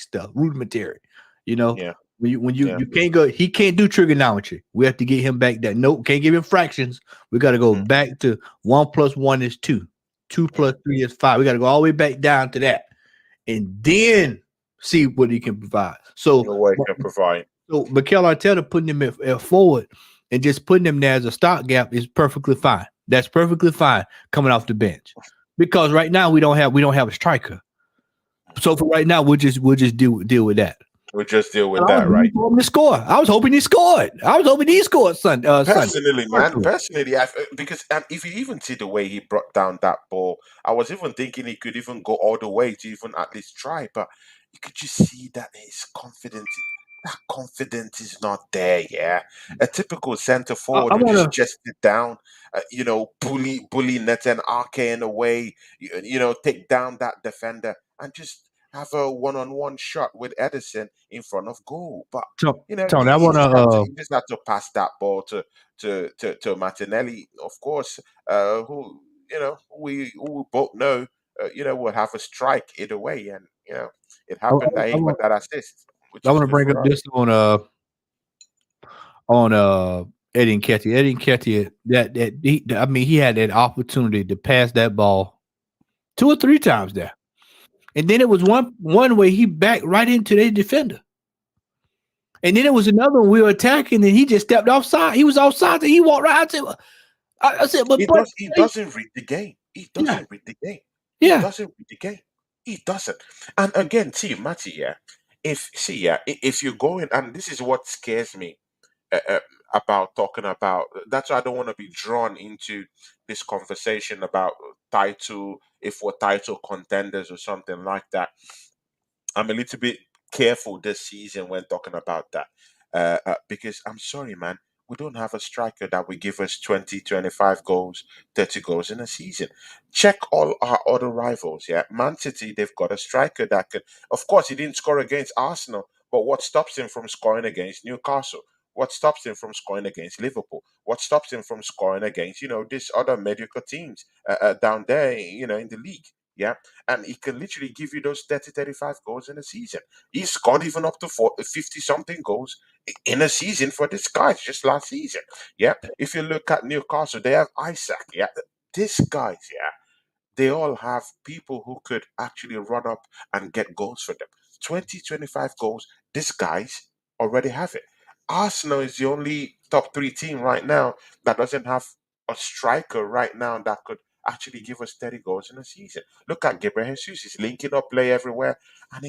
Speaker 2: stuff, rudimentary. You know,
Speaker 1: yeah,
Speaker 2: when
Speaker 1: yeah.
Speaker 2: you can't go, he can't do trigonometry. We have to get him back that. Nope, can't give him fractions. We got to go
Speaker 1: Mm,
Speaker 2: back to 1 plus 1 is 2, 2 plus 3
Speaker 1: mm.
Speaker 2: is 5. We got to go all the way back down to that, and then see what he can provide. So,
Speaker 1: Your way can provide.
Speaker 2: Mikel Arteta putting him at forward and just putting him there as a stopgap is perfectly fine. That's perfectly fine coming off the bench because right now we don't have a striker. So for right now, we'll just deal with that.
Speaker 1: We'll just deal
Speaker 2: I
Speaker 1: with
Speaker 2: was
Speaker 1: that,
Speaker 2: rooting
Speaker 1: right?
Speaker 2: for him to score. I was hoping he scored. I was hoping he scored Sunday.
Speaker 1: Personally, man, personally, because if you even see the way he brought down that ball, I was even thinking he could even go all the way to even at least try, but you could just see that his confidence, that confidence is not there. Yeah, a typical centre forward
Speaker 2: I
Speaker 1: who
Speaker 2: want
Speaker 1: just
Speaker 2: to.
Speaker 1: chest it down, bully Nathan Ake in a way, take down that defender and just have a one-on-one shot with Edison in front of goal, but.
Speaker 2: Tony, I want to.
Speaker 1: He just had to pass that ball to Martinelli, of course, who we both know, will have a strike either way, and it
Speaker 2: I,
Speaker 1: happened that
Speaker 2: I
Speaker 1: he got
Speaker 2: want.
Speaker 1: that assist, which
Speaker 2: I
Speaker 1: is
Speaker 2: want to
Speaker 1: good
Speaker 2: bring up
Speaker 1: for us.
Speaker 2: this on Eddie Nketiah. Eddie Nketiah, I mean, he had that opportunity to pass that ball 2 or 3 times there, and then it was one way he backed right into their defender, and then it was another one we were attacking, and he just stepped offside. He was offside, and he walked right out. I said, but
Speaker 1: He doesn't read the game. He
Speaker 2: yeah,
Speaker 1: doesn't read the game. He
Speaker 2: yeah.
Speaker 1: doesn't read the game. He doesn't. And again, see, Matty, yeah. If you're going, and this is what scares me uh, uh, about talking about. That's why I don't want to be drawn into this conversation about title, if we're title contenders or something like that. I'm a little bit careful this season when talking about that because I'm sorry, man. We don't have a striker that will give us 20, 25 goals, 30 goals in a season. Check all our other rivals. Yeah. Man City, they've got a striker that can. Of course, he didn't score against Arsenal, but what stops him from scoring against Newcastle? What stops him from scoring against Liverpool? What stops him from scoring against, these other mediocre teams down there, in the league? Yeah, and he can literally give you those 30, 35 goals in a season. He's scored even up to 50 something goals in a season for this guy just last season. Yeah, if you look at Newcastle, they have Isaac. Yeah, these guys, yeah, they all have people who could actually run up and get goals for them. 20, 25 goals, these guys already have it. Arsenal is the only top three team right now that doesn't have a striker right now that could actually give us 30 goals in a season. Look at Gabriel Jesus, he's linking up play everywhere. And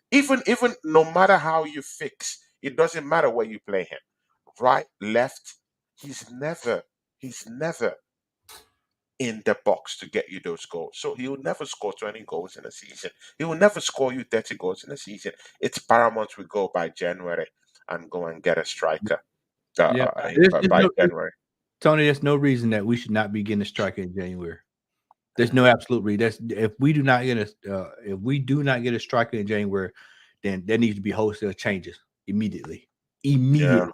Speaker 1: even no matter how you fix, it doesn't matter where you play him. Right, left, he's never, he's never in the box to get you those goals. So he will never score 20 goals in a season. He will never score you 30 goals in a season. It's paramount we go by January and go and get a striker
Speaker 2: Yeah, there's
Speaker 1: by
Speaker 2: no
Speaker 1: January.
Speaker 2: Tony. There's no reason that we should not be getting a striker in January. There's no absolute reason. That's if we do not get a striker in January, then there needs to be wholesale changes immediately.
Speaker 1: Yeah.
Speaker 2: Immediately.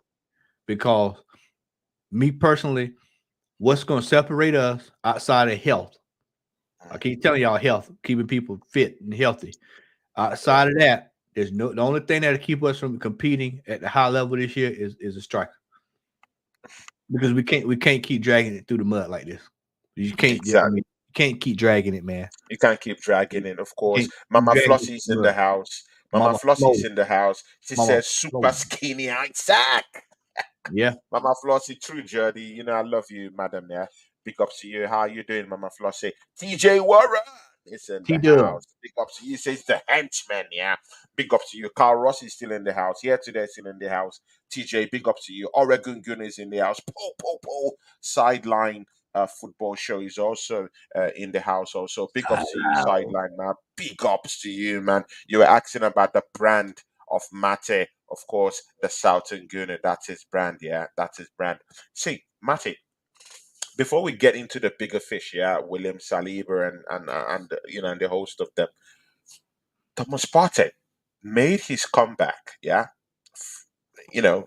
Speaker 2: Because me personally, what's going to separate us outside of health? I keep telling y'all health, keeping people fit and healthy.
Speaker 1: Yeah.
Speaker 2: Outside of that, the only thing that'll keep us from competing at the high level this year is a striker. Because we can't keep dragging it through the mud like this. You can't. I
Speaker 1: Exactly.
Speaker 2: mean, you can't keep dragging it, man.
Speaker 1: You can't keep
Speaker 2: You
Speaker 1: dragging it, of course.
Speaker 2: can't keep
Speaker 1: Mama
Speaker 2: dragging it
Speaker 1: Flossie's
Speaker 2: through
Speaker 1: in
Speaker 2: the
Speaker 1: the
Speaker 2: mud.
Speaker 1: house. Mama
Speaker 2: Mama
Speaker 1: Flossie's
Speaker 2: flow,
Speaker 1: in the house. She
Speaker 2: mama
Speaker 1: says super
Speaker 2: flow.
Speaker 1: skinny Isaac.
Speaker 2: Yeah,
Speaker 1: Mama Flossie, true Jody. I love you, madam. Yeah. Big up to you. How you doing, Mama Flossie? TJ Warren is in
Speaker 2: T
Speaker 1: the
Speaker 2: Dub.
Speaker 1: house. Big up to you. Says the henchman. Yeah. Big up to you. Carl Ross is still in the house. Here today, still in the house. TJ, big up to you. Oregon Gun is in the house. Po, po, po. Sideline football show is also in the house. Also, big ups to you,
Speaker 2: Hello.
Speaker 1: Sideline, man. Big ups to you, man. You were asking about the brand of Mate, of course, the Southern Gunner. That's his brand, yeah. That's his brand. See, Mate, before we get into the bigger fish, yeah, William Saliba and and the host of them, Thomas Partey. made his comeback, yeah,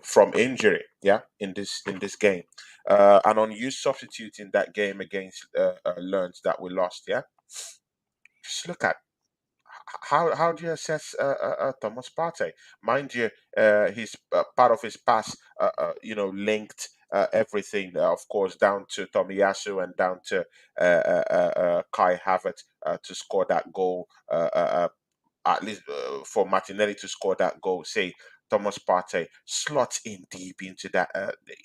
Speaker 1: from injury, yeah, in this game, an unused substitute in that game against Learns that we lost, yeah. Just look at how do you assess Thomas Partey? Mind you, he's part of his pass, linked everything, of course, down to Tomiyasu and down to Kai Havertz to score that goal. At least for Martinelli to score that goal, say Thomas Partey slots in deep into that,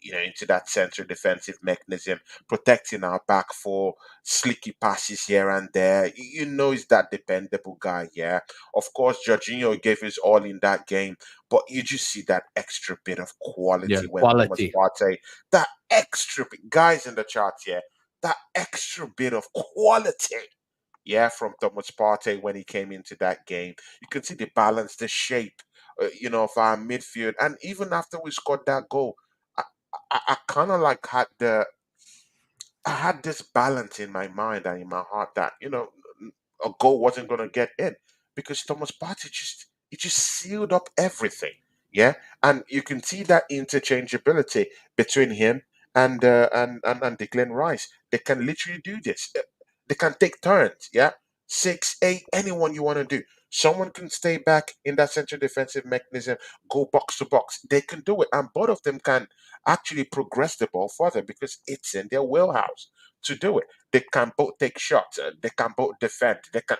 Speaker 1: into that central defensive mechanism, protecting our back four, slicky passes here and there. He's that dependable guy. Yeah, of course, Jorginho gave his all in that game, but you just see that extra bit of
Speaker 2: Yeah,
Speaker 1: quality when Thomas
Speaker 2: quality.
Speaker 1: Partey, that extra bit, guys in the chart here, that extra bit of quality, yeah, from Thomas Partey when he came into that game. You can see the balance, the shape, of our midfield. And even after we scored that goal, I, I kind of like I had this balance in my mind and in my heart that a goal wasn't going to get in because Thomas Partey just sealed up everything. Yeah, and you can see that interchangeability between him and Declan Rice. They can literally do this. They can take turns. Yeah, 6, 8, anyone you want to do. Someone can stay back in that central defensive mechanism, go box to box. They can do it, and both of them can actually progress the ball further because it's in their wheelhouse to do it. They can both take shots. They can both defend. They can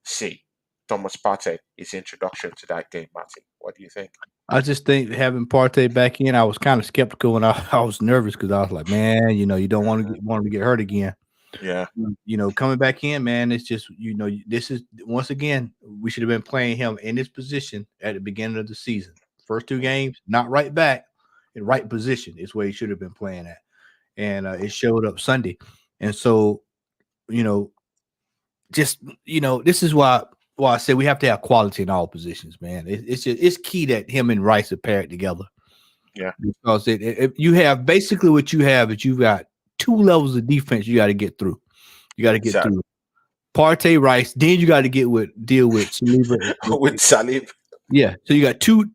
Speaker 1: see Thomas Partey, his introduction to that game, Martin. What do you think?
Speaker 2: I just think having Partey back in, I was kind of skeptical and I was nervous because I was like, man, you don't want to
Speaker 1: Mhm.
Speaker 2: want him to get hurt again.
Speaker 1: Yeah,
Speaker 2: Coming back in, man, it's just this is once again we should have been playing him in this position at the beginning of the season. First two
Speaker 1: mm,
Speaker 2: games, not right back, in right position is where he should have been playing at, and it showed up Sunday. And so, you know, just this is why I say we have to have quality in all positions, man. It's key that him and Rice are paired together
Speaker 1: yeah,
Speaker 2: because you have basically what you have is you've got two levels of defense you got to get through. You got to get
Speaker 1: exactly.
Speaker 2: through Partey Rice, then you got to deal with Saliba.
Speaker 1: With Salib,
Speaker 2: Yeah, so you got
Speaker 1: two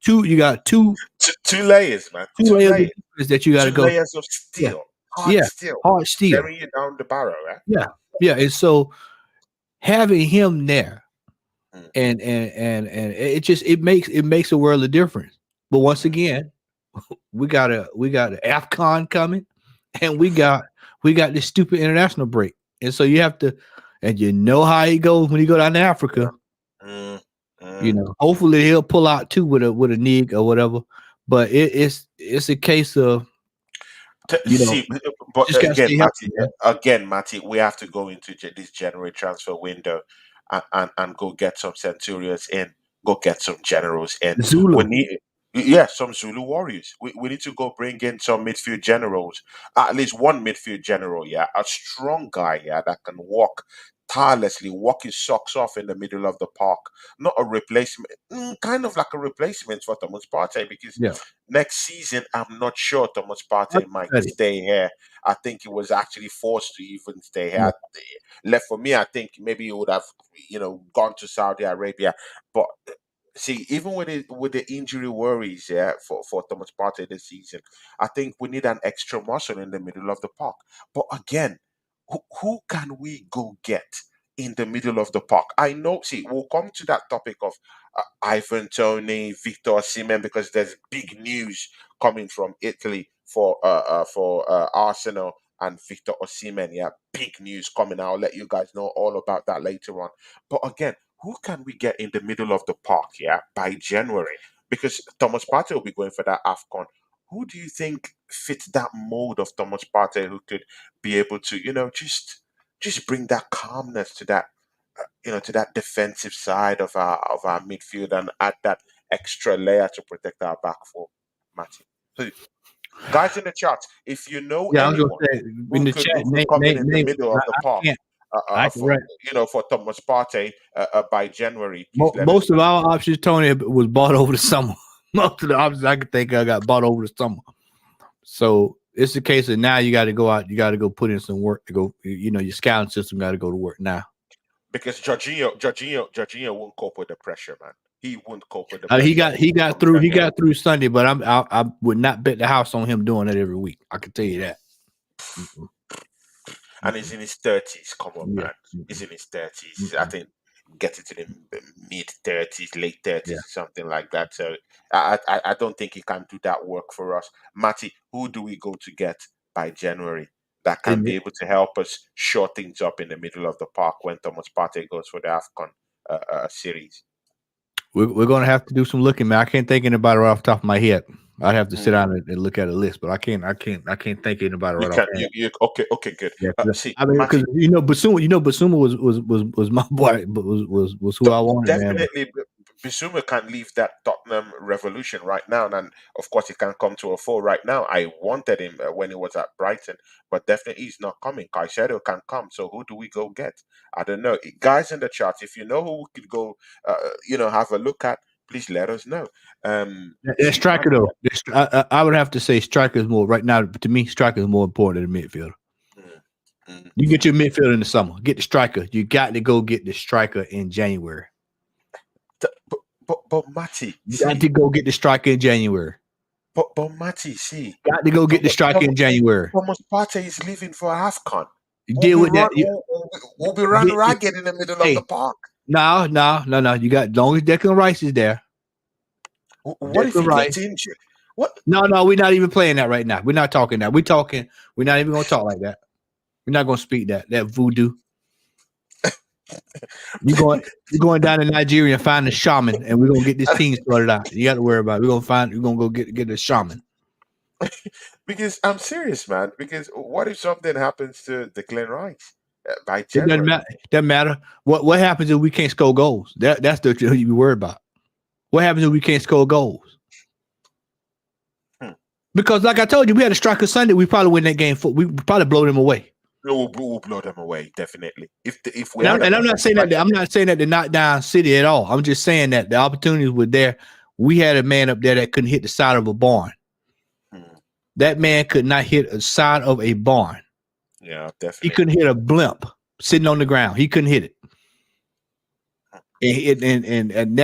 Speaker 1: layers, man.
Speaker 2: two
Speaker 1: Two
Speaker 2: layers of
Speaker 1: layers.
Speaker 2: defense that you got to
Speaker 1: Two
Speaker 2: go.
Speaker 1: layers of
Speaker 2: Yeah,
Speaker 1: steel, hard
Speaker 2: yeah,
Speaker 1: steel,
Speaker 2: hard steel.
Speaker 1: staring you down the barrel, right?
Speaker 2: Yeah, yeah, and so having him there
Speaker 1: Mm,
Speaker 2: and it makes a world of difference. But once
Speaker 1: mm.
Speaker 2: again, we got an AFCON coming, and we got this stupid international break, and so you have to, and you know how he goes when he go down to
Speaker 1: Yeah.
Speaker 2: Africa.
Speaker 1: Mm, mm.
Speaker 2: Hopefully he'll pull out too with a nig or whatever. But it's a case of you know
Speaker 1: See, but
Speaker 2: just gotta stay healthy, man.
Speaker 1: Again, Matty, we have to go into this January transfer window and go get some Centurions in, go get some Generals in. We
Speaker 2: Zulu.
Speaker 1: need, yeah, some Zulu Warriors. We need to go bring in some midfield generals, at least one midfield general, yeah, a strong guy, yeah, that can walk tirelessly, walk his socks off in the middle of the park. Not a replacement, kind of like a replacement for Thomas Partey because
Speaker 2: Yeah,
Speaker 1: next season, I'm not sure Thomas
Speaker 2: I
Speaker 1: Partey might
Speaker 2: study.
Speaker 1: stay here. I think he was actually forced to even stay
Speaker 2: Yeah,
Speaker 1: here. Left for me, I think maybe he would have, gone to Saudi Arabia. But see, even with the injury worries, yeah, for Thomas Partey this season, I think we need an extra muscle in the middle of the park. But again, who can we go get in the middle of the park? I know. See, we'll come to that topic of Ivan Tony, Victor Osimhen, because there's big news coming from Italy for Arsenal and Victor Osimhen. Yeah, big news coming. I'll let you guys know all about that later on. But again, who can we get in the middle of the park? Yeah, by January, because Thomas Partey will be going for that Afcon. Who do you think fits that mold of Thomas Partey who could be able to, just bring that calmness to that to that defensive side of our midfield and add that extra layer to protect our back four, Matty. So, guys in the chat, if you know
Speaker 2: yeah. I was gonna
Speaker 1: anyone
Speaker 2: say in
Speaker 1: who
Speaker 2: the
Speaker 1: could
Speaker 2: chat,
Speaker 1: who could come in the
Speaker 2: name.
Speaker 1: middle
Speaker 2: I,
Speaker 1: of the
Speaker 2: I
Speaker 1: park
Speaker 2: can't. I can
Speaker 1: for
Speaker 2: right.
Speaker 1: for Thomas Partey by January, please let us
Speaker 2: Most of
Speaker 1: know.
Speaker 2: our options, Tony, was bought over the summer. Most of the options I could think of got bought over the summer. So it's the case of now you got to go out, you got to go put in some work to go. Your scouting system got to go to work now.
Speaker 1: Because Jorginho won't cope with the pressure, man. he wouldn't cope with the
Speaker 2: He
Speaker 1: pressure.
Speaker 2: got through Sunday, but I would not bet the house on him doing that every week. I can tell you that. Mm-mm.
Speaker 1: And he's in his 30s. Come on,
Speaker 2: Yeah.
Speaker 1: man. He's in his 30s. I
Speaker 2: Mm-mm.
Speaker 1: think getting to the mid 30s, late 30s,
Speaker 2: Yeah.
Speaker 1: something like that. So I don't think he can do that work for us. Matty, who do we go to get by January that can be
Speaker 2: And
Speaker 1: able to help us shore things up in the middle of the park when Thomas Partey goes for the AFCON series?
Speaker 2: we're going to have to do some looking, man. I can't think anybody right off the top of my head. I'd have to sit down and look at a list, but I can't think anybody
Speaker 1: You
Speaker 2: right
Speaker 1: can,
Speaker 2: offhand.
Speaker 1: okay, good.
Speaker 2: Yeah,
Speaker 1: See,
Speaker 2: I mean, because
Speaker 1: Matty,
Speaker 2: Basuma was my boy, but was who I wanted, man.
Speaker 1: definitely Bissouma can leave that Tottenham revolution right now, and of course he can come to a full right now. I wanted him when he was at Brighton, but definitely he's not coming. Caicedo can come, so who do we go get? I don't know, guys in the chat. If you know who we could go, have a look at, please let us know.
Speaker 2: That striker though, I would have to say striker is more right now. To me, striker is more important than the midfielder. You get your midfielder in the summer. Get the striker. You got to go get the striker in January.
Speaker 1: But Matty,
Speaker 2: you got to go get the striker in January.
Speaker 1: But Matty, see,
Speaker 2: got to go get the striker in January.
Speaker 1: Thomas Partey is leaving for AFCON.
Speaker 2: Deal with that.
Speaker 1: We'll be run ragged in the middle of the park.
Speaker 2: No. You got as long as Declan Rice is there.
Speaker 1: What if he gets injured? What?
Speaker 2: No, we're not even playing that right now. We're not talking that. We're not even gonna talk like that. We're not gonna speak that voodoo. You're going down to Nigeria and find a shaman, and we're gonna get this team started out. You got to worry about it. We're gonna go get a shaman.
Speaker 1: Because I'm serious, man. Because what if something happens to Declan Rice by January?
Speaker 2: It doesn't matter. What happens if we can't score goals? That's the thing you be worried about. What happens if we can't score goals? Because, like I told you, we had a striker Sunday. We probably win that game. We probably blow them away.
Speaker 1: We'll blow them away, definitely. If we
Speaker 2: and I'm not saying that. I'm not saying that to knock down City at all. I'm just saying that the opportunities were there. We had a man up there that couldn't hit the side of a barn. That man could not hit a side of a barn.
Speaker 1: Yeah, definitely.
Speaker 2: He couldn't hit a blimp sitting on the ground. He couldn't hit it. And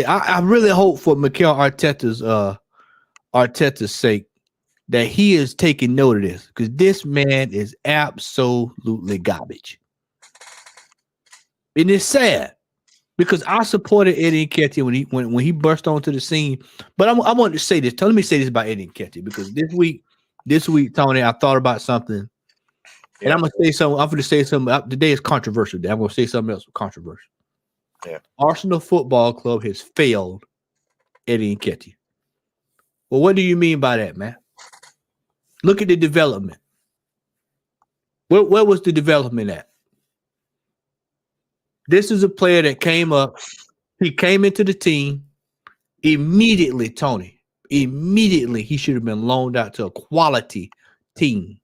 Speaker 2: I really hope for Mikel Arteta's sake that he is taking note of this, because this man is absolutely garbage. And it's sad because I supported Eddie Nketiah when he burst onto the scene. But I wanted to say this. Let me say this about Eddie Nketiah, because this week, Tony, I thought about something, and I'm gonna say something. I'm gonna say something. Today is controversial. I'm gonna say something else controversial.
Speaker 1: Yeah.
Speaker 2: Arsenal Football Club has failed Eddie Nketiah. Well, what do you mean by that, man? Look at the development. Where was the development at? This is a player that came up. He came into the team immediately, Tony. Immediately, he should have been loaned out to a quality team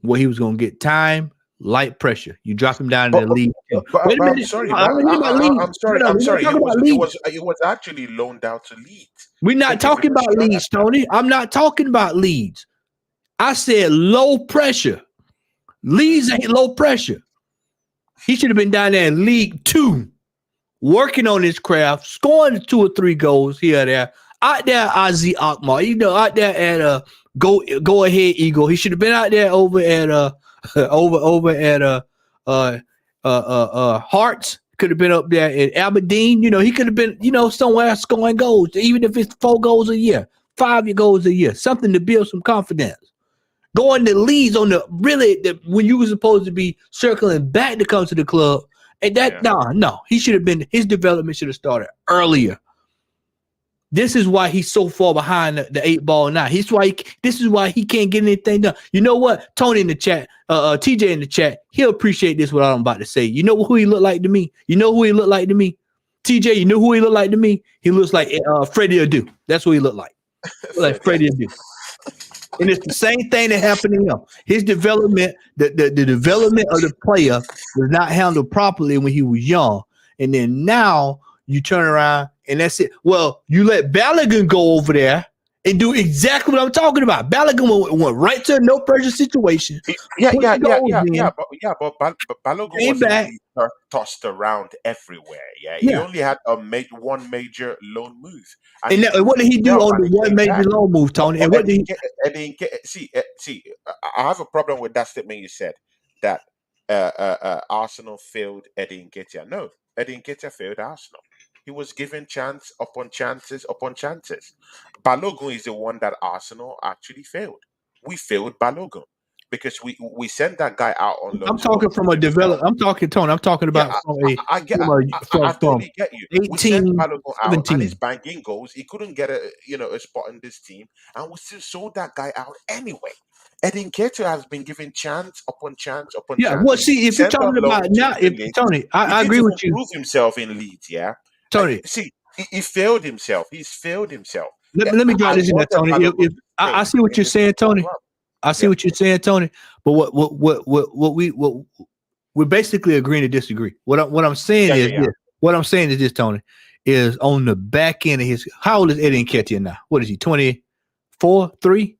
Speaker 2: where he was going to get time, light pressure. You drop him down in the league.
Speaker 1: Wait a minute. I'm sorry. I'm sorry. It was actually loaned out to Leeds.
Speaker 2: We're not talking about Leeds, Tony. I'm not talking about Leeds. I said low pressure. Leeds ain't low pressure. He should have been down there in League 2, working on his craft, scoring 2 or 3 goals here or there. Out there, Ozzy Akmar, out there at go ahead, Eagle. He should have been out there over at Hearts. Could have been up there at Aberdeen. He could have been, somewhere scoring goals, even if it's 4 goals a year, 5 goals a year, something to build some confidence. Going to Leeds on when you were supposed to be circling back to come to the club, and he should have been. His development should have started earlier. This is why he's so far behind the 8 ball now. This is why he can't get anything done. You know what? Tony in the chat, TJ in the chat, he'll appreciate this. What I'm about to say. You know who he looked like to me? TJ, you know who he looked like to me? He looks like Freddie Adu. That's what he looked like. Like Freddie Adu. And it's the same thing that happened to him. His development, the development of the player was not handled properly when he was young. And then now you turn around and that's it. Well, you let Balogun go over there and do exactly what I'm talking about. Balogun went right to a no pressure situation,
Speaker 1: Yeah,
Speaker 2: put
Speaker 1: yeah,
Speaker 2: the
Speaker 1: yeah,
Speaker 2: goals
Speaker 1: yeah,
Speaker 2: in,
Speaker 1: but Balogun
Speaker 2: came
Speaker 1: wasn't
Speaker 2: back.
Speaker 1: really tossed around everywhere. Yeah, he
Speaker 2: Yeah.
Speaker 1: only had one major loan move, and
Speaker 2: And
Speaker 1: he
Speaker 2: what
Speaker 1: proved
Speaker 2: did he do
Speaker 1: himself,
Speaker 2: on
Speaker 1: and
Speaker 2: the
Speaker 1: he
Speaker 2: one
Speaker 1: came
Speaker 2: major
Speaker 1: back.
Speaker 2: loan move, Tony? And what did he?
Speaker 1: See, I have a problem with that statement you said that Arsenal failed Eddie Nketiah. No, Eddie Nketiah failed Arsenal. He was given chance upon chances upon chances. Balogun is the one that Arsenal actually failed. We failed Balogun because we sent that guy out on loan
Speaker 2: I'm
Speaker 1: to go
Speaker 2: talking
Speaker 1: and
Speaker 2: from a
Speaker 1: prove himself.
Speaker 2: develop. I'm talking, Tony. I'm talking
Speaker 1: Yeah,
Speaker 2: about
Speaker 1: I get,
Speaker 2: from a
Speaker 1: I
Speaker 2: from
Speaker 1: totally get you. We sent
Speaker 2: 18,
Speaker 1: Balogun out, and he's
Speaker 2: 17.
Speaker 1: banging goals. He couldn't get a spot in this team, and we still sold that guy out anyway. Edin Keto has been given chance upon chance upon
Speaker 2: Yeah. Well,
Speaker 1: chance.
Speaker 2: see, if you're
Speaker 1: Sent on
Speaker 2: talking
Speaker 1: loan
Speaker 2: about now,
Speaker 1: to
Speaker 2: if
Speaker 1: Leeds.
Speaker 2: Tony,
Speaker 1: He
Speaker 2: I
Speaker 1: didn't
Speaker 2: agree
Speaker 1: even
Speaker 2: with you,
Speaker 1: prove himself in Leeds. Yeah,
Speaker 2: Tony.
Speaker 1: see, he failed himself. He's failed himself. Yeah,
Speaker 2: Let me
Speaker 1: I
Speaker 2: drop this in there,
Speaker 1: wanted
Speaker 2: Tony.
Speaker 1: Balogun
Speaker 2: If
Speaker 1: to
Speaker 2: I
Speaker 1: stay
Speaker 2: see what
Speaker 1: in
Speaker 2: you're
Speaker 1: this
Speaker 2: saying,
Speaker 1: football
Speaker 2: Tony.
Speaker 1: club.
Speaker 2: I see
Speaker 1: Yeah,
Speaker 2: what you're saying, Tony. But what we're basically agreeing to disagree. What I'm saying
Speaker 1: yeah, yeah,
Speaker 2: is
Speaker 1: yeah.
Speaker 2: this. What I'm saying is this, Tony, is on the back end of his. How old is Eddie Nketiah now? What is he? 24, 3?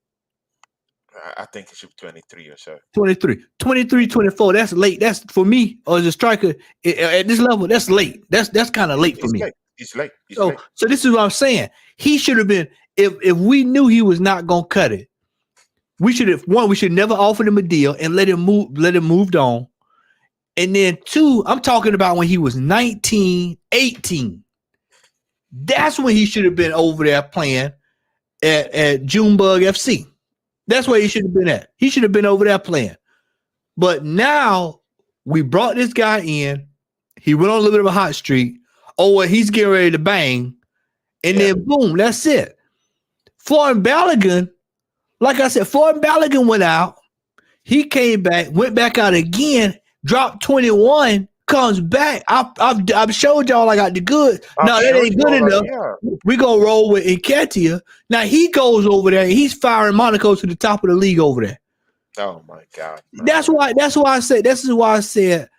Speaker 1: I think he should be 23 or so.
Speaker 2: 23, 23, 24. That's late. That's for me as a striker at this level. That's late. That's kind of late for
Speaker 1: It's
Speaker 2: me.
Speaker 1: late. It's late. It's
Speaker 2: So
Speaker 1: late.
Speaker 2: so this is what I'm saying. He should have been if we knew he was not gonna cut it. We should never offer him a deal and let him moved on. And then two, I'm talking about when he was 19, 18. That's when he should have been over there playing at Junebug FC. That's where he should have been at. He should have been over there playing. But now we brought this guy in. He went on a little bit of a hot streak. Oh, well, he's getting ready to bang. And
Speaker 1: Yeah.
Speaker 2: then boom, that's it. Floyd Balogun, like I said, Floyd Balogun went out. He came back, went back out again, dropped 21, comes back. I've showed y'all I got the goods.
Speaker 1: I've
Speaker 2: No, that
Speaker 1: showed
Speaker 2: ain't
Speaker 1: you
Speaker 2: good
Speaker 1: already.
Speaker 2: enough.
Speaker 1: Yeah.
Speaker 2: We gonna roll with Nketiah. Now he goes over there and he's firing Monaco to the top of the league over there.
Speaker 1: Oh my God,
Speaker 2: That's
Speaker 1: man.
Speaker 2: why. That's why I said. This is why I said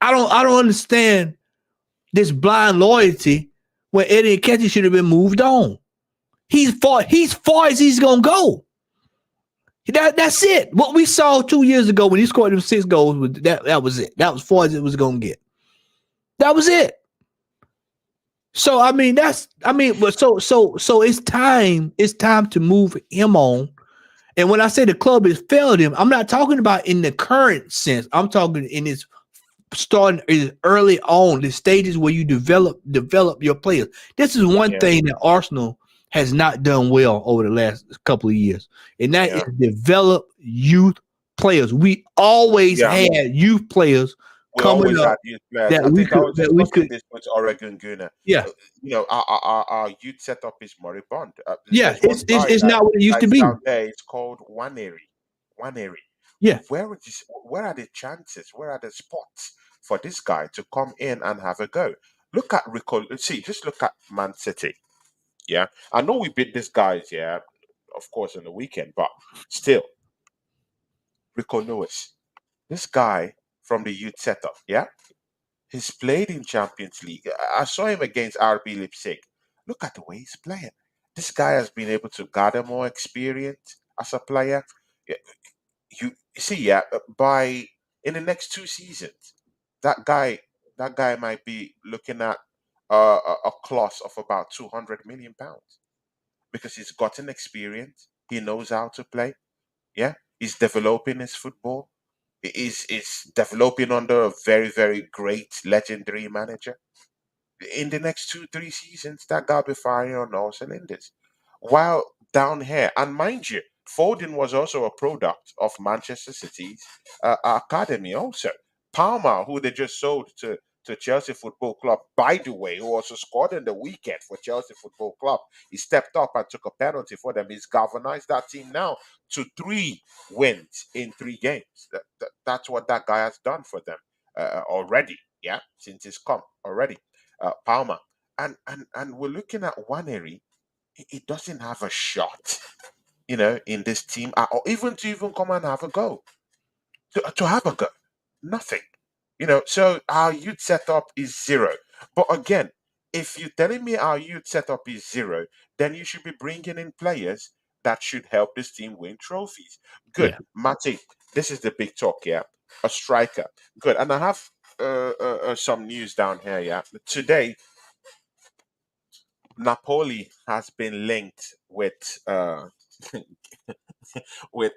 Speaker 2: I don't understand this blind loyalty when Eddie Nketiah should have been moved on. He's far as he's gonna go. That's it. What we saw 2 years ago when he scored them 6 goals, that was it. That was far as it was gonna get. That was it. So but so it's time. It's time to move him on. And when I say the club has failed him, I'm not talking about in the current sense. I'm talking in its starting is early on, the stages where you develop your players. This is one
Speaker 1: Yeah,
Speaker 2: thing that Arsenal has not done well over the last couple of years, and that is
Speaker 1: yeah,
Speaker 2: develop youth players. We always
Speaker 1: yeah.
Speaker 2: had youth players
Speaker 1: We
Speaker 2: coming
Speaker 1: always
Speaker 2: up
Speaker 1: had youth players. I think I was
Speaker 2: that we
Speaker 1: discussing
Speaker 2: could,
Speaker 1: this with Oregon Guna.
Speaker 2: yeah,
Speaker 1: Our youth setup is moribund.
Speaker 2: yeah.
Speaker 1: There's one guy
Speaker 2: It's not what it used to
Speaker 1: that's
Speaker 2: be.
Speaker 1: down there. It's called Waneri. Waneri.
Speaker 2: Yeah,
Speaker 1: Where are the chances? Where are the spots for this guy to come in and have a go? Look at Rico. See, just look at Man City. Yeah, I know we beat these guys. Yeah, of course, on the weekend, but still, Rico Lewis, this guy from the youth setup. Yeah, he's played in Champions League. I saw him against RB Leipzig. Look at the way he's playing. This guy has been able to gather more experience as a player. Yeah, you see, yeah, by in the next 2 seasons, that guy that guy might be looking at a clause of about £200 million because he's gotten experience. He knows how to play. Yeah, he's developing his football. Is developing under a very very great legendary manager. In the next 2 3 seasons, that guy will be firing on all cylinders. While down here, and mind you, Foden was also a product of Manchester City's academy. Also, Palmer, who they just sold to Chelsea Football Club, by the way, who also scored in the weekend for Chelsea Football Club, he stepped up and took a penalty for them. He's galvanized that team now to 3 wins in 3 games. That's what that guy has done for them already. Yeah, since he's come already. Palmer. And we're looking at Waneri. He doesn't have a shot, in this team, or even to even come and have a go. To have a go, nothing. So our youth setup is zero. But again, If you're telling me our youth setup is zero, then you should be bringing in players that should help this team win trophies. Good,
Speaker 2: Yeah.
Speaker 1: Matty. This is the big talk, yeah. A striker, good. And I have some news down here, yeah. Today, Napoli has been linked with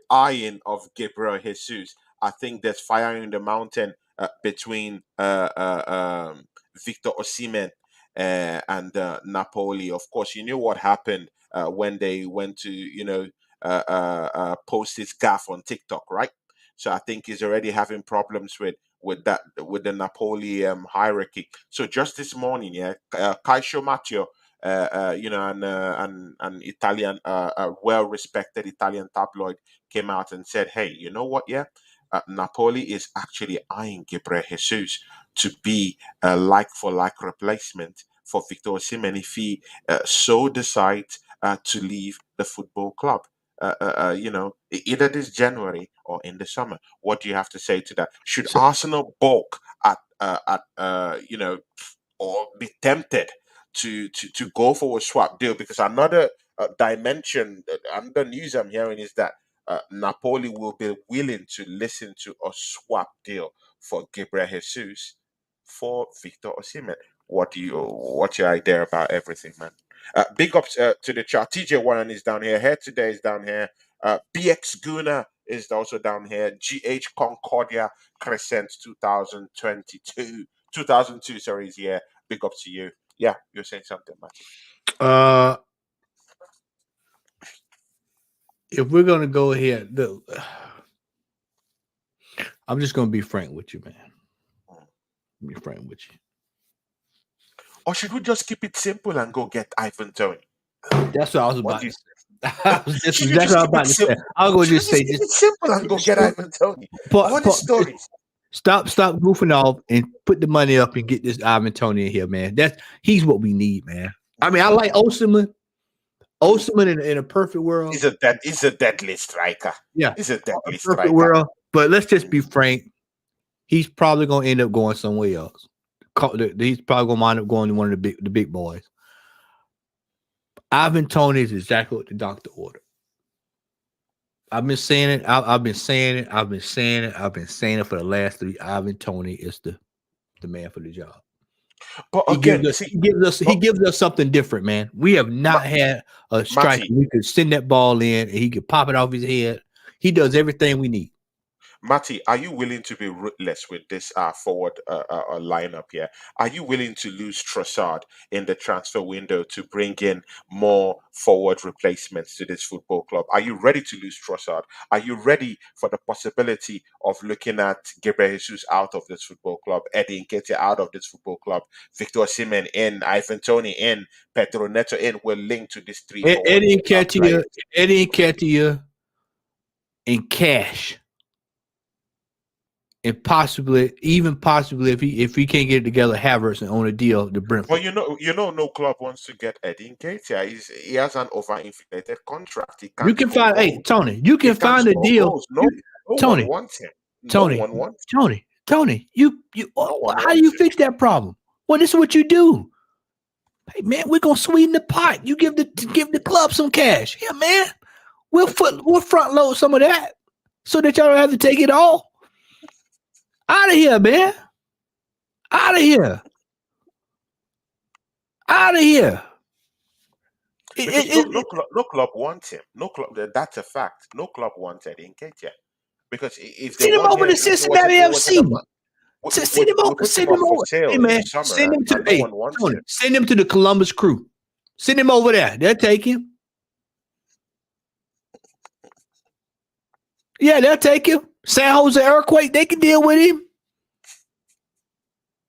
Speaker 1: eyeing of Gabriel Jesus. I think there's fire in the mountain between Victor Osimhen and Napoli. Of course, you knew what happened when they went to, post his gaff on TikTok, right? So I think he's already having problems with the Napoli hierarchy. So just this morning, yeah, Caio Matteo, an Italian, well-respected Italian tabloid came out and said, "Hey, you know what? Yeah, Napoli is actually eyeing Gabriel Jesus to be a like-for-like replacement for Victor Osimhen if he so decides to leave the football club. Either this January or in the summer. What do you have to say to that? Should
Speaker 2: So,
Speaker 1: Arsenal balk or be tempted to go for a swap deal? Because another dimension, another news I'm hearing is that Napoli will be willing to listen to a swap deal for Gabriel Jesus for Victor Osimhen. What's your idea about everything, man? Big ups to the chat. TJ Warren is down here. Here today is down here. BX Guna is also down here. GH Concordia Crescent 2002, sorry, is here. Big up to you. Yeah, you're saying something, Matty.
Speaker 2: uh, if we're gonna go ahead, I'm just gonna be frank with you, man. Be frank with you.
Speaker 1: Or should we just keep it simple and go get Ivan Tony?
Speaker 2: That's what I was
Speaker 1: What
Speaker 2: about
Speaker 1: do
Speaker 2: to
Speaker 1: you
Speaker 2: say. That's
Speaker 1: should you
Speaker 2: exactly
Speaker 1: just
Speaker 2: what I was
Speaker 1: keep it
Speaker 2: about to say.
Speaker 1: simple?
Speaker 2: I was gonna
Speaker 1: Should we
Speaker 2: just
Speaker 1: just
Speaker 2: say
Speaker 1: keep
Speaker 2: just
Speaker 1: it simple and go get Ivan Tony? All the stories.
Speaker 2: stop goofing off and put the money up and get this Ivan Tony in here, man. He's what we need, man. I mean, I like Osimhen. Osimhen in a perfect world.
Speaker 1: He's a deadly striker.
Speaker 2: Yeah,
Speaker 1: He's a
Speaker 2: a
Speaker 1: deadly
Speaker 2: perfect
Speaker 1: striker.
Speaker 2: world. But let's just be frank. He's probably gonna end up going somewhere else. He's probably gonna wind up going to one of the big boys. Ivan Tony is exactly what the doctor ordered. I've been saying it. I've been saying it. I've been saying it. I've been saying it for the last 3. Ivan Tony is the man for the job.
Speaker 1: But
Speaker 2: He gives
Speaker 1: again,
Speaker 2: us
Speaker 1: see,
Speaker 2: he
Speaker 1: but
Speaker 2: gives us something different, man. We have not had a striker.
Speaker 1: Matty,
Speaker 2: We could send that ball in and he could pop it off his head. He does everything we need.
Speaker 1: Matty, are you willing to be ruthless with this forward lineup here? Are you willing to lose Trossard in the transfer window to bring in more forward replacements to this football club? Are you ready to lose Trossard? Are you ready for the possibility of looking at Gabriel Jesus out of this football club, Eddie Nketiah out of this football club, Victor Osimhen in, Ivan Tony in, Pedro Neto in? We're linked to these three forward
Speaker 2: Eddie Nketiah,
Speaker 1: players.
Speaker 2: Eddie Nketiah, and Cash. And possibly if he can't get it together, Havertz and on a deal to Brentford.
Speaker 1: Well, no club wants to get Eddie Nketiah. He has an overinflated contract. He can't
Speaker 2: You can
Speaker 1: score
Speaker 2: find, hey
Speaker 1: goals.
Speaker 2: Tony, you
Speaker 1: He
Speaker 2: can
Speaker 1: can't
Speaker 2: find a
Speaker 1: score
Speaker 2: deal.
Speaker 1: goals. No, no one
Speaker 2: Tony,
Speaker 1: wants him. No
Speaker 2: Tony,
Speaker 1: one wants.
Speaker 2: Tony, you
Speaker 1: No one
Speaker 2: how do you
Speaker 1: wants him.
Speaker 2: fix that problem? Well, this is what you do. Hey man, we're gonna sweeten the pot. You give the club some cash. Yeah, man. We'll front load some of that so that y'all don't have to take it all. Out of here, man. Out of here. Out of here.
Speaker 1: Because no club wants him. No club. That's a fact. No club wants Eddie Nketiah. Because if they
Speaker 2: Send him
Speaker 1: want
Speaker 2: over
Speaker 1: him,
Speaker 2: to Cincinnati
Speaker 1: it was in
Speaker 2: FC.
Speaker 1: the month.
Speaker 2: Send him
Speaker 1: We
Speaker 2: over.
Speaker 1: put him
Speaker 2: Send him
Speaker 1: up for
Speaker 2: over.
Speaker 1: sale
Speaker 2: Hey
Speaker 1: in the
Speaker 2: man,
Speaker 1: summer,
Speaker 2: send him to
Speaker 1: and no one wants
Speaker 2: Tony.
Speaker 1: him.
Speaker 2: Send him to the Columbus Crew. Send him over there. They'll take him. Yeah, they'll take him. San Jose Earthquake, they can deal with him.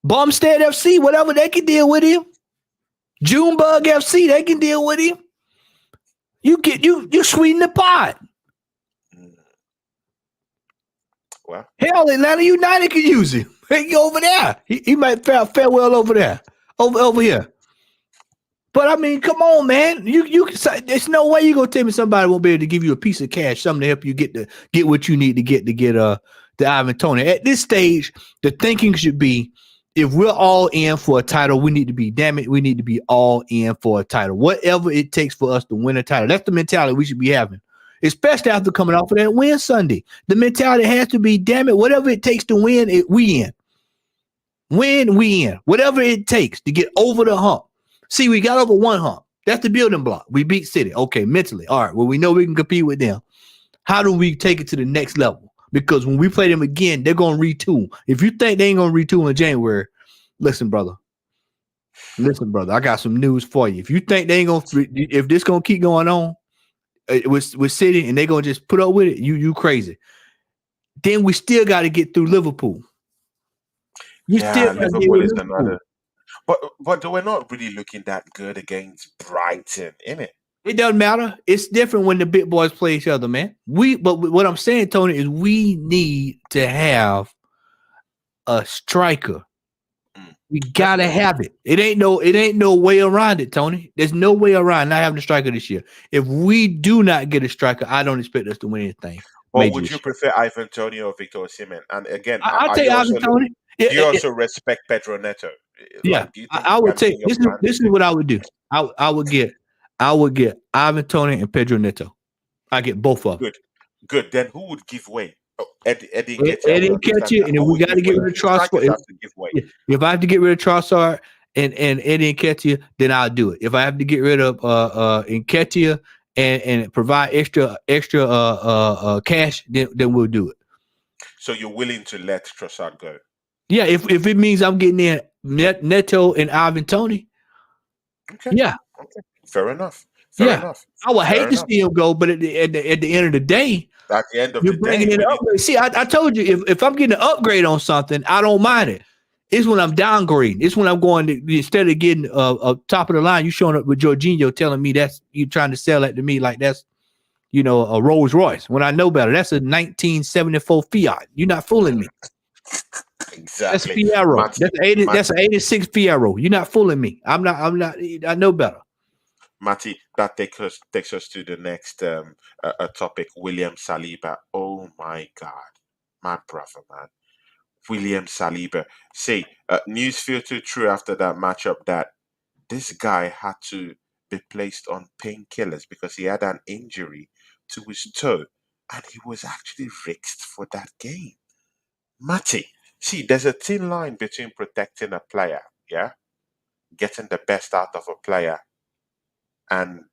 Speaker 2: Bumstead FC, whatever, they can deal with him. Junebug FC, they can deal with him. You sweeten the pot.
Speaker 1: Well,
Speaker 2: Hell, Atlanta United can use him. He go over there. He might fare well over there. Over here. But I mean, come on, man. There's no way you gonna tell me somebody won't be able to give you a piece of cash, something to help you get what you need to get the Ivan Tony. At this stage, the thinking should be if we're all in for a title, we need to be, damn it, we need to be all in for a title. Whatever it takes for us to win a title. That's the mentality we should be having. Especially after coming off of that win Sunday. The mentality has to be, damn it, whatever it takes to win, we in. Win, we in. Whatever it takes to get over the hump. See, we got over one hump. That's the building block. We beat City. Okay, mentally. All right, well, we know we can compete with them. How do we take it to the next level? Because when we play them again, they're going to retool. If you think they ain't going to retool in January, listen, brother. I got some news for you. If you think they ain't going to, if this going to keep going on with City and they going to just put up with it, you crazy. Then we still got to get through Liverpool.
Speaker 1: Liverpool is another. But we're not really looking that good against Brighton, innit?
Speaker 2: It doesn't matter. It's different when the big boys play each other, man. But what I'm saying, Tony, is we need to have a striker. We gotta have it. It ain't no way around it, Tony. There's no way around not having a striker this year. If we do not get a striker, I don't expect us to win anything.
Speaker 1: Or would you prefer Ivan Toney or Victor Osimhen? And again,
Speaker 2: I'll take Ivan Toney.
Speaker 1: Do you also respect Pedro Neto?
Speaker 2: Yeah, I would take this. This is what I would do. I would get Ivan Toney and Pedro Neto. I get both of them.
Speaker 1: Good. Then who would give way? Oh, Eddie
Speaker 2: Nketiah, and if we got to get rid of Trossard, if I have to get rid of Trossard and Eddie Nketiah, then I'll do it. If I have to get rid of Nketiah and provide extra cash, then we'll do it.
Speaker 1: So you're willing to let Trossard go?
Speaker 2: Yeah, if it means I'm getting in Neto and Ivan Toney.
Speaker 1: Okay.
Speaker 2: Yeah.
Speaker 1: Okay. Fair enough.
Speaker 2: I would hate to see him go, but at the end of the day, you're bringing in an upgrade. See, I told you if I'm getting an upgrade on something, I don't mind it. It's when I'm downgrading. It's when I'm going to, instead of getting a top of the line, you showing up with Jorginho telling me that's you trying to sell that to me like that's a Rolls Royce. When I know better, that's a 1974 Fiat. You're not fooling me.
Speaker 1: Exactly.
Speaker 2: That's Fiero. That's an 86 Fiero. You're not fooling me. I'm not. I know better.
Speaker 1: Matty, that takes us to the next topic. William Saliba. Oh my God, my brother, man. William Saliba. See, news filtered through after that matchup that this guy had to be placed on painkillers because he had an injury to his toe, and he was actually risked for that game. Matty, see, there's a thin line between protecting a player, getting the best out of a player, and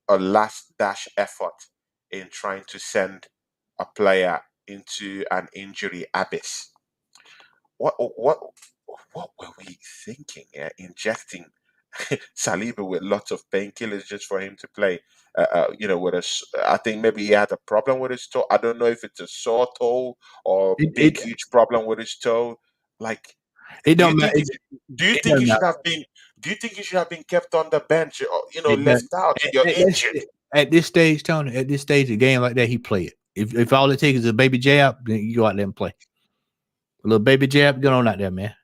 Speaker 1: a last dash effort in trying to send a player into an injury abyss. What were we thinking? Injecting Saliba with lots of painkillers just for him to play. With us, I think maybe he had a problem with his toe. I don't know if it's a sore toe or huge problem with his toe. Like,
Speaker 2: it don't matter.
Speaker 1: Do you think he should have been? Do you think he should have been kept on the bench or left out? You're injured.
Speaker 2: At this stage, Tony. At this stage, a game like that, he play it. If all it takes is a baby jab, then you go out there and play. A little baby jab, get on out there, man.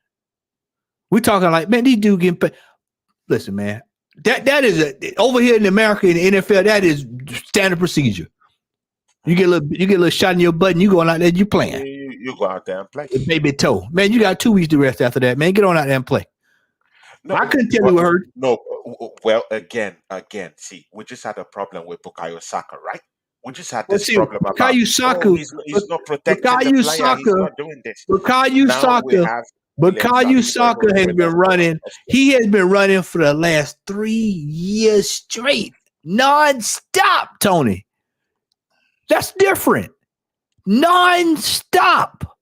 Speaker 2: We talking like, man, these dudes getting paid. Listen, man, that is over here in America in the NFL. That is standard procedure. You get a little shot in your butt, and you going out there, you playing.
Speaker 1: You go out there and play.
Speaker 2: Baby toe, man. You got 2 weeks to rest after that, man. Get on out there and play. No, I couldn't tell you what hurt.
Speaker 1: No, well, again. See, we just had a problem with Bukayo Saka, right? We just had this problem about
Speaker 2: Bukayo Saka.
Speaker 1: He's not protecting the player. He's not doing this.
Speaker 2: Bukayo Saka has been running. He has been running for the last 3 years straight, non-stop, Tony. That's different. Non-stop.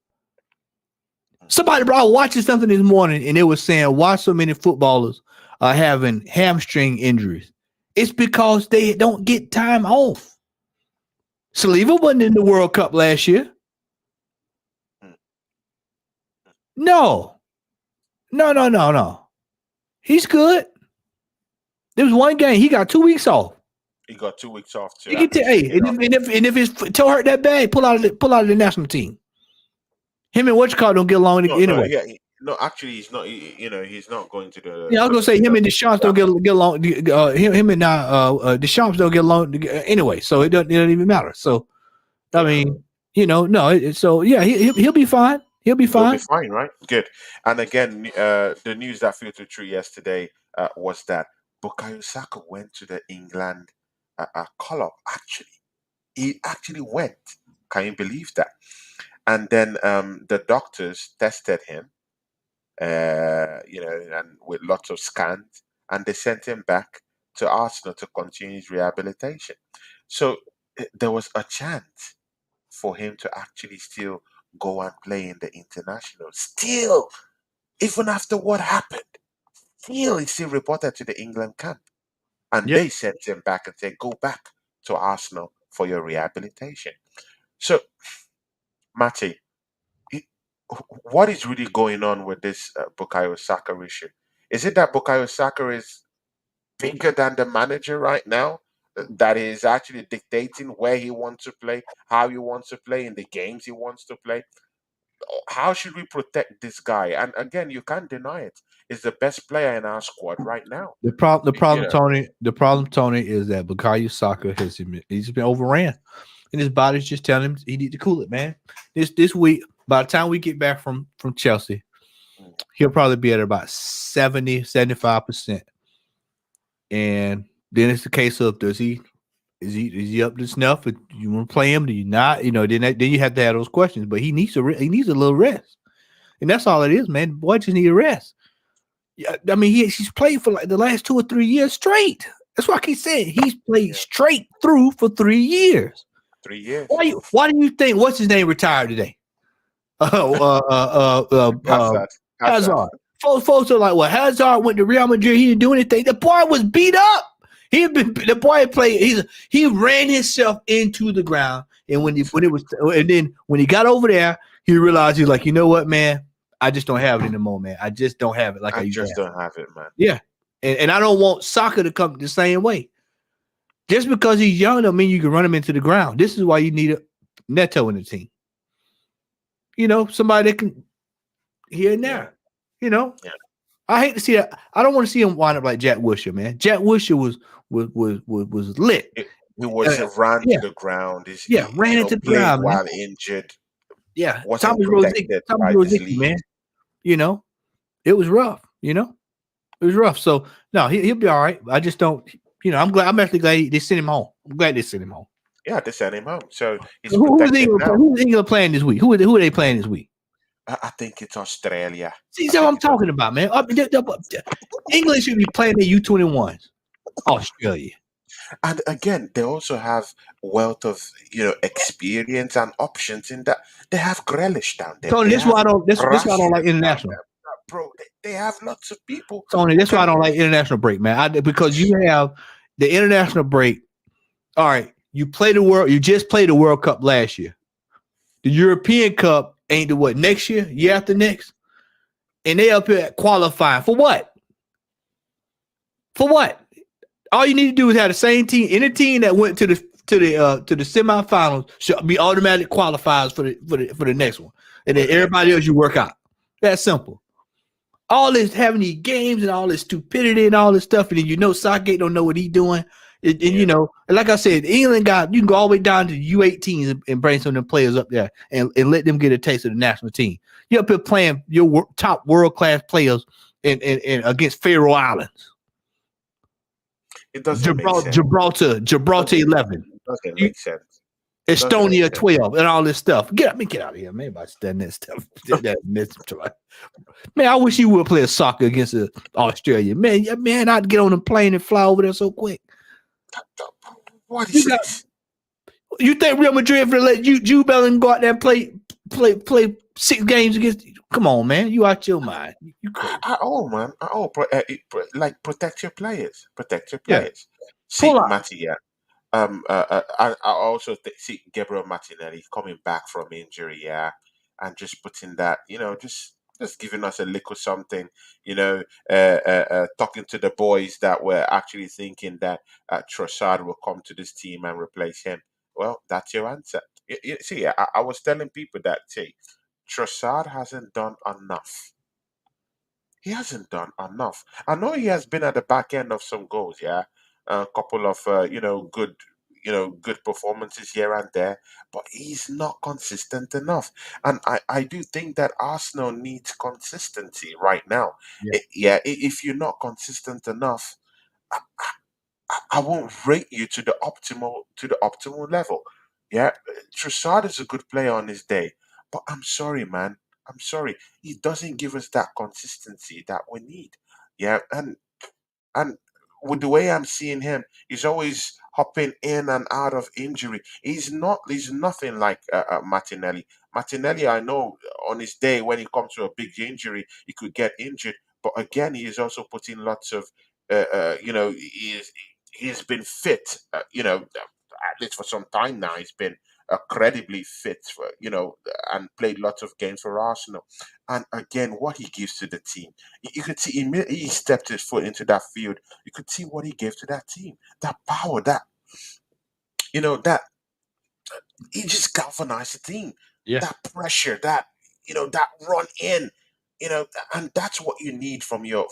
Speaker 2: Somebody, bro, I was watching something this morning, and it was saying why so many footballers are having hamstring injuries. It's because they don't get time off. Saliba wasn't in the World Cup last year. No. He's good. There was one game. He got 2 weeks off.
Speaker 1: He got 2 weeks off too.
Speaker 2: And if his toe hurt that bad, pull out of the national team. Him and don't get along anyway.
Speaker 1: Actually, he's not. He's not going to the.
Speaker 2: Yeah, I was gonna say him and Deschamps don't get along. Him and Deschamps don't get along anyway. So it doesn't even matter. So, I mean, no. So yeah, he'll be fine. He'll be
Speaker 1: He'll be
Speaker 2: fine.
Speaker 1: fine, right? Good. And again, the news that filtered through yesterday was that Bukayo Saka went to the England call-up. Actually, he actually went. Can you believe that? And then the doctors tested him, and with lots of scans, and they sent him back to Arsenal to continue his rehabilitation. So there was a chance for him to actually still go and play in the international. Still, even after what happened, still he still reported to the England camp. And
Speaker 2: Yeah.
Speaker 1: they sent him back and said, go back to Arsenal for your rehabilitation. So, Matty, i- what is really going on with this Bukayo Saka issue? Is it that Bukayo Saka is bigger than the manager right now? That is actually dictating where he wants to play, how he wants to play, in the games he wants to play. How should we protect this guy? And again, you can't deny it. He's the best player in our squad right now.
Speaker 2: The
Speaker 1: You
Speaker 2: problem,
Speaker 1: know,
Speaker 2: Tony. The problem, Tony, is that Bukayo Saka he's been overran, and his body's just telling him he need to cool it, man. This week, by the time we get back from Chelsea,
Speaker 1: mm,
Speaker 2: he'll probably be at about 75%. And then it's the case of is he up to snuff? Do you want to play him? Do you not? Then you have to have those questions. But he needs a little rest, and that's all it is, man. Boy just need a rest. Yeah, I mean he's played for like the last 2 or 3 years straight. That's what I keep saying. He's played
Speaker 1: yeah,
Speaker 2: straight through for 3 years.
Speaker 1: 3 years.
Speaker 2: Why do you think what's his name retired today? Oh,
Speaker 1: Hazard, Hazard.
Speaker 2: Hazard. Folks are like, well, Hazard went to Real Madrid. He didn't do anything. The boy was beat up. The boy played. He ran himself into the ground. And when he got over there, he realized he's like, you know what, man, I just don't have it anymore, man. I just don't have it like I
Speaker 1: I
Speaker 2: used to
Speaker 1: just
Speaker 2: have.
Speaker 1: don't have it, man.
Speaker 2: Yeah, and I don't want soccer to come the same way. Just because he's young, don't mean you can run him into the ground. This is why you need a Neto in the team. Somebody that can here and
Speaker 1: Yeah,
Speaker 2: there. You know,
Speaker 1: yeah.
Speaker 2: I hate to see that. I don't want to see him wind up like Jack Wilshere, man. Jack Wilshere was lit.
Speaker 1: He was
Speaker 2: Uh,
Speaker 1: ran
Speaker 2: yeah,
Speaker 1: to the ground.
Speaker 2: yeah, ran into the
Speaker 1: Played
Speaker 2: ground, man.
Speaker 1: while injured.
Speaker 2: Yeah,
Speaker 1: Wasn't
Speaker 2: Tommy Rosicky,
Speaker 1: protected
Speaker 2: Tommy
Speaker 1: by this
Speaker 2: Rosicky,
Speaker 1: league.
Speaker 2: man. You know, it was rough. It was rough. So no, he'll be all right. I just don't. I'm actually glad they sent him home. I'm glad they sent him home.
Speaker 1: Yeah, they sent him home, so he's
Speaker 2: Who's
Speaker 1: protected
Speaker 2: England?
Speaker 1: now.
Speaker 2: Who's England playing this week? Who are they playing this week?
Speaker 1: I think it's Australia.
Speaker 2: See,
Speaker 1: I
Speaker 2: that's what
Speaker 1: think
Speaker 2: I'm
Speaker 1: it's Aus-
Speaker 2: talking about, man. England should be playing the U21s. Australia.
Speaker 1: and again, they also have wealth of experience and options in that. They have Grealish down there.
Speaker 2: Tony,
Speaker 1: They
Speaker 2: this is why
Speaker 1: have
Speaker 2: I don't. This why I don't like
Speaker 1: Rashford down
Speaker 2: international.
Speaker 1: there. Bro, they have lots of people
Speaker 2: Tony,
Speaker 1: who
Speaker 2: that's why I
Speaker 1: can.
Speaker 2: don't like international break, man. Because you have the international break. All right, you just played the World Cup last year. The European Cup ain't the what next year after next, and they up here qualifying for what? For what? All you need to do is have the same team. Any team that went to the semifinals should be automatic qualifiers for the next one, and then everybody else you work out. That's simple. All this having these games and all this stupidity and all this stuff, and then Southgate don't know what he's doing. And
Speaker 1: Yeah.
Speaker 2: and like I said, England you can go all the way down to U18s and bring some of them players up there and let them get a taste of the national team. You're up here playing your top world class players in against Faroe Islands,
Speaker 1: It doesn't make sense.
Speaker 2: Gibraltar
Speaker 1: Doesn't
Speaker 2: 11,
Speaker 1: it doesn't make sense. Doesn't make
Speaker 2: Estonia
Speaker 1: sense.
Speaker 2: 12, and all this stuff. Get out of here, man! About studying that stuff. Man, I wish you would play a soccer against Australia. Man, I'd get on a plane and fly over there so quick.
Speaker 1: What
Speaker 2: You
Speaker 1: is
Speaker 2: got
Speaker 1: this?
Speaker 2: you think Real Madrid for let Jude Bellingham go out there and play 6 games against? Come on, man, you out your mind? You crazy?
Speaker 1: At all, man. At all. Like protect your players. Protect your
Speaker 2: Yeah,
Speaker 1: players.
Speaker 2: pull
Speaker 1: See,
Speaker 2: out.
Speaker 1: Matty, yeah. I also see Gabriel Martinelli coming back from injury, yeah, and just putting that, just giving us a little something, talking to the boys that were actually thinking that Trossard will come to this team and replace him. Well, that's your answer. See, I was telling people that, see, Trossard hasn't done enough. He hasn't done enough. I know he has been at the back end of some goals, yeah, a couple of good, good performances here and there, but he's not consistent enough. And I do think that Arsenal needs consistency right now.
Speaker 2: Yeah.
Speaker 1: If you're not consistent enough, I, I won't rate you to the optimal level. Yeah, Trossard is a good player on his day, but I'm sorry, man. I'm sorry. He doesn't give us that consistency that we need. Yeah, and with the way I'm seeing him, he's always hopping in and out of injury. He's nothing like Martinelli. Martinelli, I know on his day when he comes to a big injury, he could get injured. But again, he is also putting lots of, he's been fit. At least for some time now, he's been credibly fit and played lots of games for Arsenal. And again, what he gives to the team, you could see he stepped his foot into that field. You could see what he gave to that team. That power, that he just galvanized the team.
Speaker 2: Yeah.
Speaker 1: That pressure, that run in, and that's what you need from your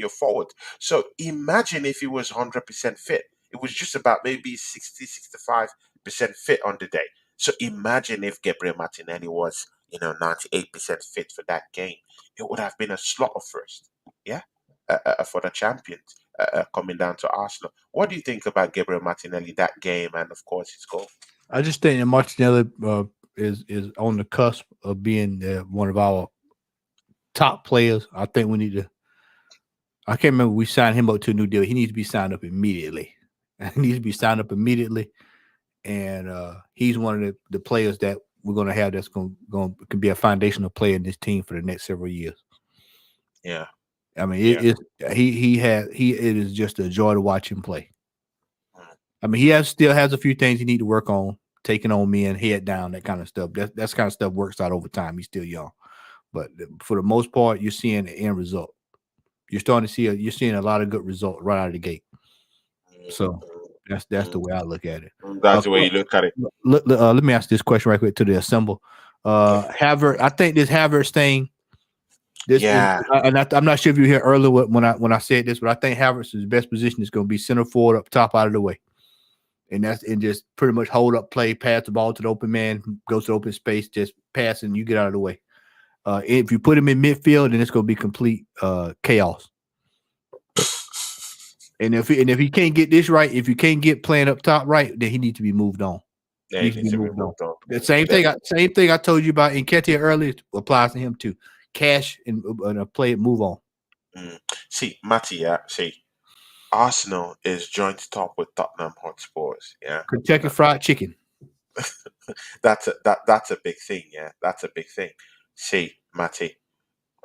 Speaker 1: forward. So imagine if he was 100% fit. It was just about maybe 60, 65% fit on the day. So imagine if Gabriel Martinelli was 98% fit for that game. It would have been a slaughter first. Yeah, for the champions coming down to Arsenal. What do you think about Gabriel Martinelli that game and of course his goal?
Speaker 2: I just think that Martinelli is on the cusp of being one of our top players. I think we need to. I can't remember we signed him up to a new deal. He needs to be signed up immediately. He needs to be signed up immediately, and he's one of the players that we're going to have that's going can be a foundational player in this team for the next several years.
Speaker 1: Yeah,
Speaker 2: I mean,
Speaker 1: yeah.
Speaker 2: it is just a joy to watch him play. I mean, he still has a few things he need to work on, taking on men, head down, that kind of stuff. That's kind of stuff works out over time. He's still young, but for the most part, you're seeing the end result. You're seeing a lot of good results right out of the gate. So that's the way I look at it.
Speaker 1: That's the way you look at it.
Speaker 2: Let me ask this question right quick to the assemble. Havertz, I think this Havertz thing. I'm not sure if you were here earlier when I said this, but I think Havertz's best position is going to be center forward up top out of the way. And just pretty much hold up play, pass the ball to the open man, goes to open space, just pass and you get out of the way. If you put him in midfield, then it's going to be complete chaos. And if he can't get this right, if you can't get playing up top right, then he needs to be moved on.
Speaker 1: Yeah, he needs to be moved on.
Speaker 2: The same thing I told you about Nketiah earlier applies to him too. Cash and play it, move on.
Speaker 1: See, Matty, Arsenal is joint top with Tottenham Hotspurs. Yeah,
Speaker 2: Kentucky Fried Chicken.
Speaker 1: that's a big thing. Yeah, that's a big thing. See, Matty,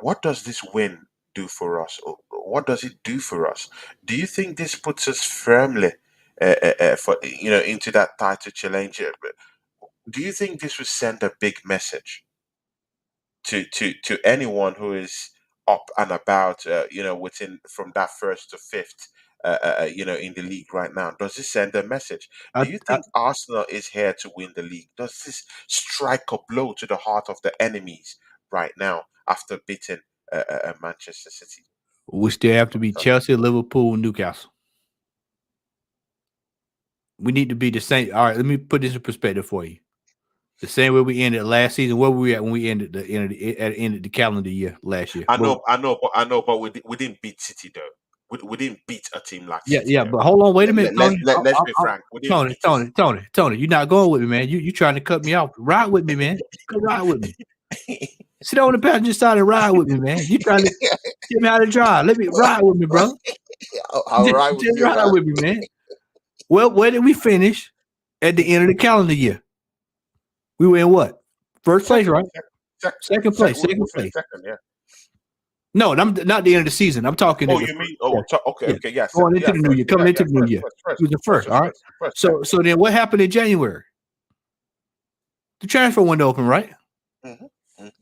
Speaker 1: what does this win do for us? What does it do for us? Do you think this puts us firmly into that title challenge? Do you think this would send a big message to anyone who is up and about, within from that first to fifth, in the league right now? Does this send a message? Do you think Arsenal is here to win the league? Does this strike a blow to the heart of the enemies right now after beating Manchester City?
Speaker 2: We still have to beat Chelsea, Liverpool, Newcastle. We need to be the same. All right, let me put this in perspective for you. The same way we ended last season. Where were we at when we ended the end of the calendar year last year?
Speaker 1: I know, but we didn't beat City though. We didn't beat a team like City.
Speaker 2: Yeah, but hold on, wait a minute.
Speaker 1: Let's be frank.
Speaker 2: Tony, you're not going with me, man. You trying to cut me off? Ride with me, man. Come ride with me. Sit on the passenger side and ride with me, man. You trying to get me out of drive? Let me ride with me, bro.
Speaker 1: I'll ride with you.
Speaker 2: Ride with me, man. Well, where did we finish at the end of the calendar year? We were in what? First place, right? Second place. Second,
Speaker 1: yeah.
Speaker 2: No, I'm not the end of the season. I'm talking.
Speaker 1: Oh, you mean? Oh, okay, yes.
Speaker 2: Going into the new year, coming into the new year. It was the first. All right. So then, what happened in January? The transfer window open, right? Mm-hmm.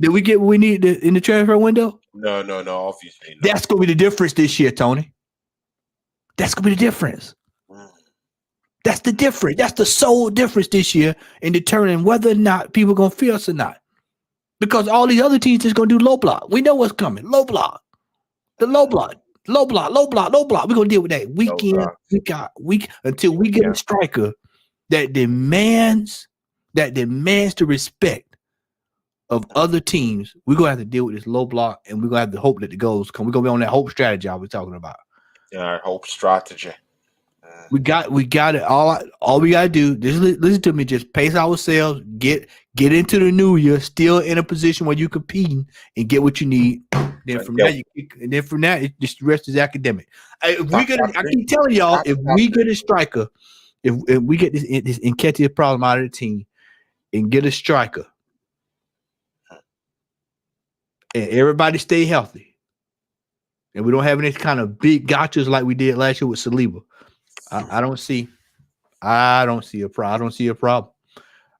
Speaker 2: Did we get what we needed in the transfer window?
Speaker 1: No, obviously. No.
Speaker 2: That's going to be the difference this year, Tony. That's going to be the difference. That's the difference. That's the sole difference this year in determining whether or not people are going to feel us or not. Because all these other teams just going to do low block. We know what's coming. Low block. The low block. Low block. We're going to deal with that week in, week out, week until we get a striker that demands the respect of other teams, we're gonna have to deal with this low block, and we're gonna have to hope that the goals come. We're gonna be on that hope strategy I was talking about.
Speaker 1: Yeah, hope strategy.
Speaker 2: We got it. All we gotta do, just listen to me, just pace ourselves, get into the new year, still in a position where you competing and get what you need. Then from
Speaker 1: Yeah,
Speaker 2: that, it just the rest is academic. If we get, I
Speaker 1: fantastic.
Speaker 2: keep telling y'all, if we
Speaker 1: Fantastic.
Speaker 2: get a striker, if we get this and catch this problem out of the team and get a striker, and everybody stay healthy, and we don't have any kind of big gotchas like we did last year with Saliba, I don't see a problem. I don't see a problem.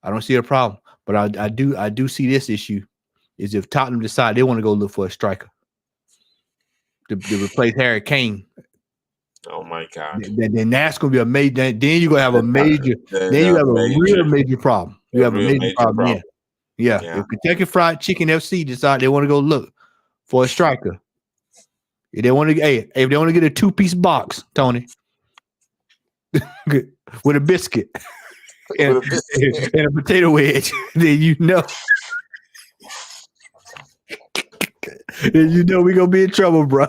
Speaker 2: I don't see a problem. But I do see this issue is if Tottenham decide they want to go look for a striker to replace Harry Kane.
Speaker 1: Oh my God!
Speaker 2: Then that's gonna be a major. Then you're gonna have a major.
Speaker 1: There's
Speaker 2: Then you
Speaker 1: a
Speaker 2: have a real
Speaker 1: major,
Speaker 2: major problem. You
Speaker 1: a
Speaker 2: have a
Speaker 1: real
Speaker 2: major
Speaker 1: major
Speaker 2: problem.
Speaker 1: problem.
Speaker 2: Yeah.
Speaker 1: Yeah.
Speaker 2: If Kentucky Fried Chicken FC decide they want to go look for a striker, if they want to, if they want to get a 2-piece box, Tony, with a biscuit and, and a potato wedge, then you know we're gonna be in trouble, bro.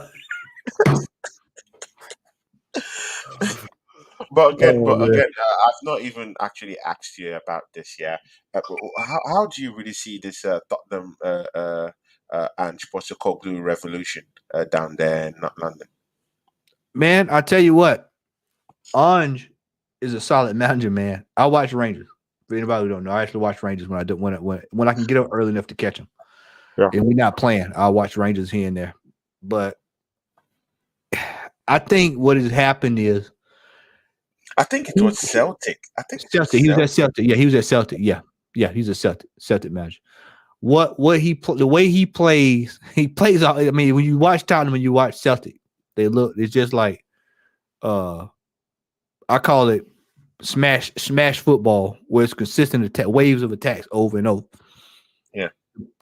Speaker 1: But
Speaker 2: Oh, man.
Speaker 1: again, I've not even actually asked you about this. Yeah, how do you really see this Tottenham and Postecoglou revolution down there in North London?
Speaker 2: Man, I tell you what, Ange is a solid manager, man. I watch Rangers. For anybody who don't know, I actually watch Rangers when I do when I can get up early enough to catch them.
Speaker 1: Yeah.
Speaker 2: And we're not playing. I'll watch Rangers here and there. But I think what has happened is
Speaker 1: I think it was Celtic. I think it was
Speaker 2: Celtic. He was at
Speaker 1: Celtic.
Speaker 2: Celtic. Yeah, he was at Celtic. Yeah, he's a Celtic manager. The way he plays. I mean, when you watch Tottenham and you watch Celtic, it's just like I call it smash football, where it's consistent waves of attacks over and over.
Speaker 1: Yeah.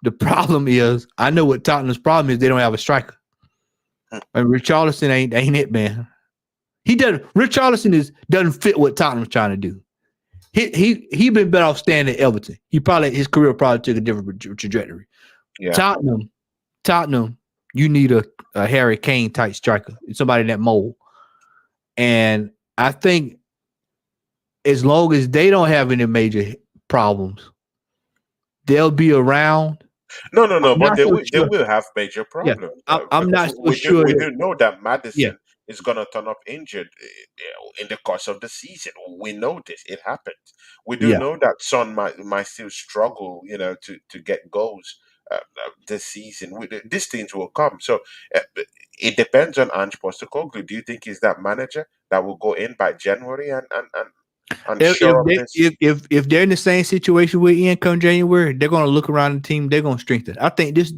Speaker 2: The problem is, I know what Tottenham's problem is. They don't have a striker, and Richarlison ain't it, man. He doesn't. Richarlison doesn't fit what Tottenham's trying to do. He been better off staying at Everton. His career probably took a different trajectory.
Speaker 1: Yeah.
Speaker 2: Tottenham, you need a Harry Kane type striker, somebody in that mold. And I think as long as they don't have any major problems, they'll be around.
Speaker 1: No. But they will have major
Speaker 2: Yeah,
Speaker 1: problems.
Speaker 2: I'm not so sure.
Speaker 1: We do know that Madison is going to turn up injured in the course of the season. We know this. It happens. We do know that Son might still struggle, to get goals this season. These things will come. So it depends on Ange Postecoglou. Do you think he's that manager that will go in by January and shore up this?
Speaker 2: If they're in the same situation we're in come January, they're going to look around the team. They're going to strengthen. I think this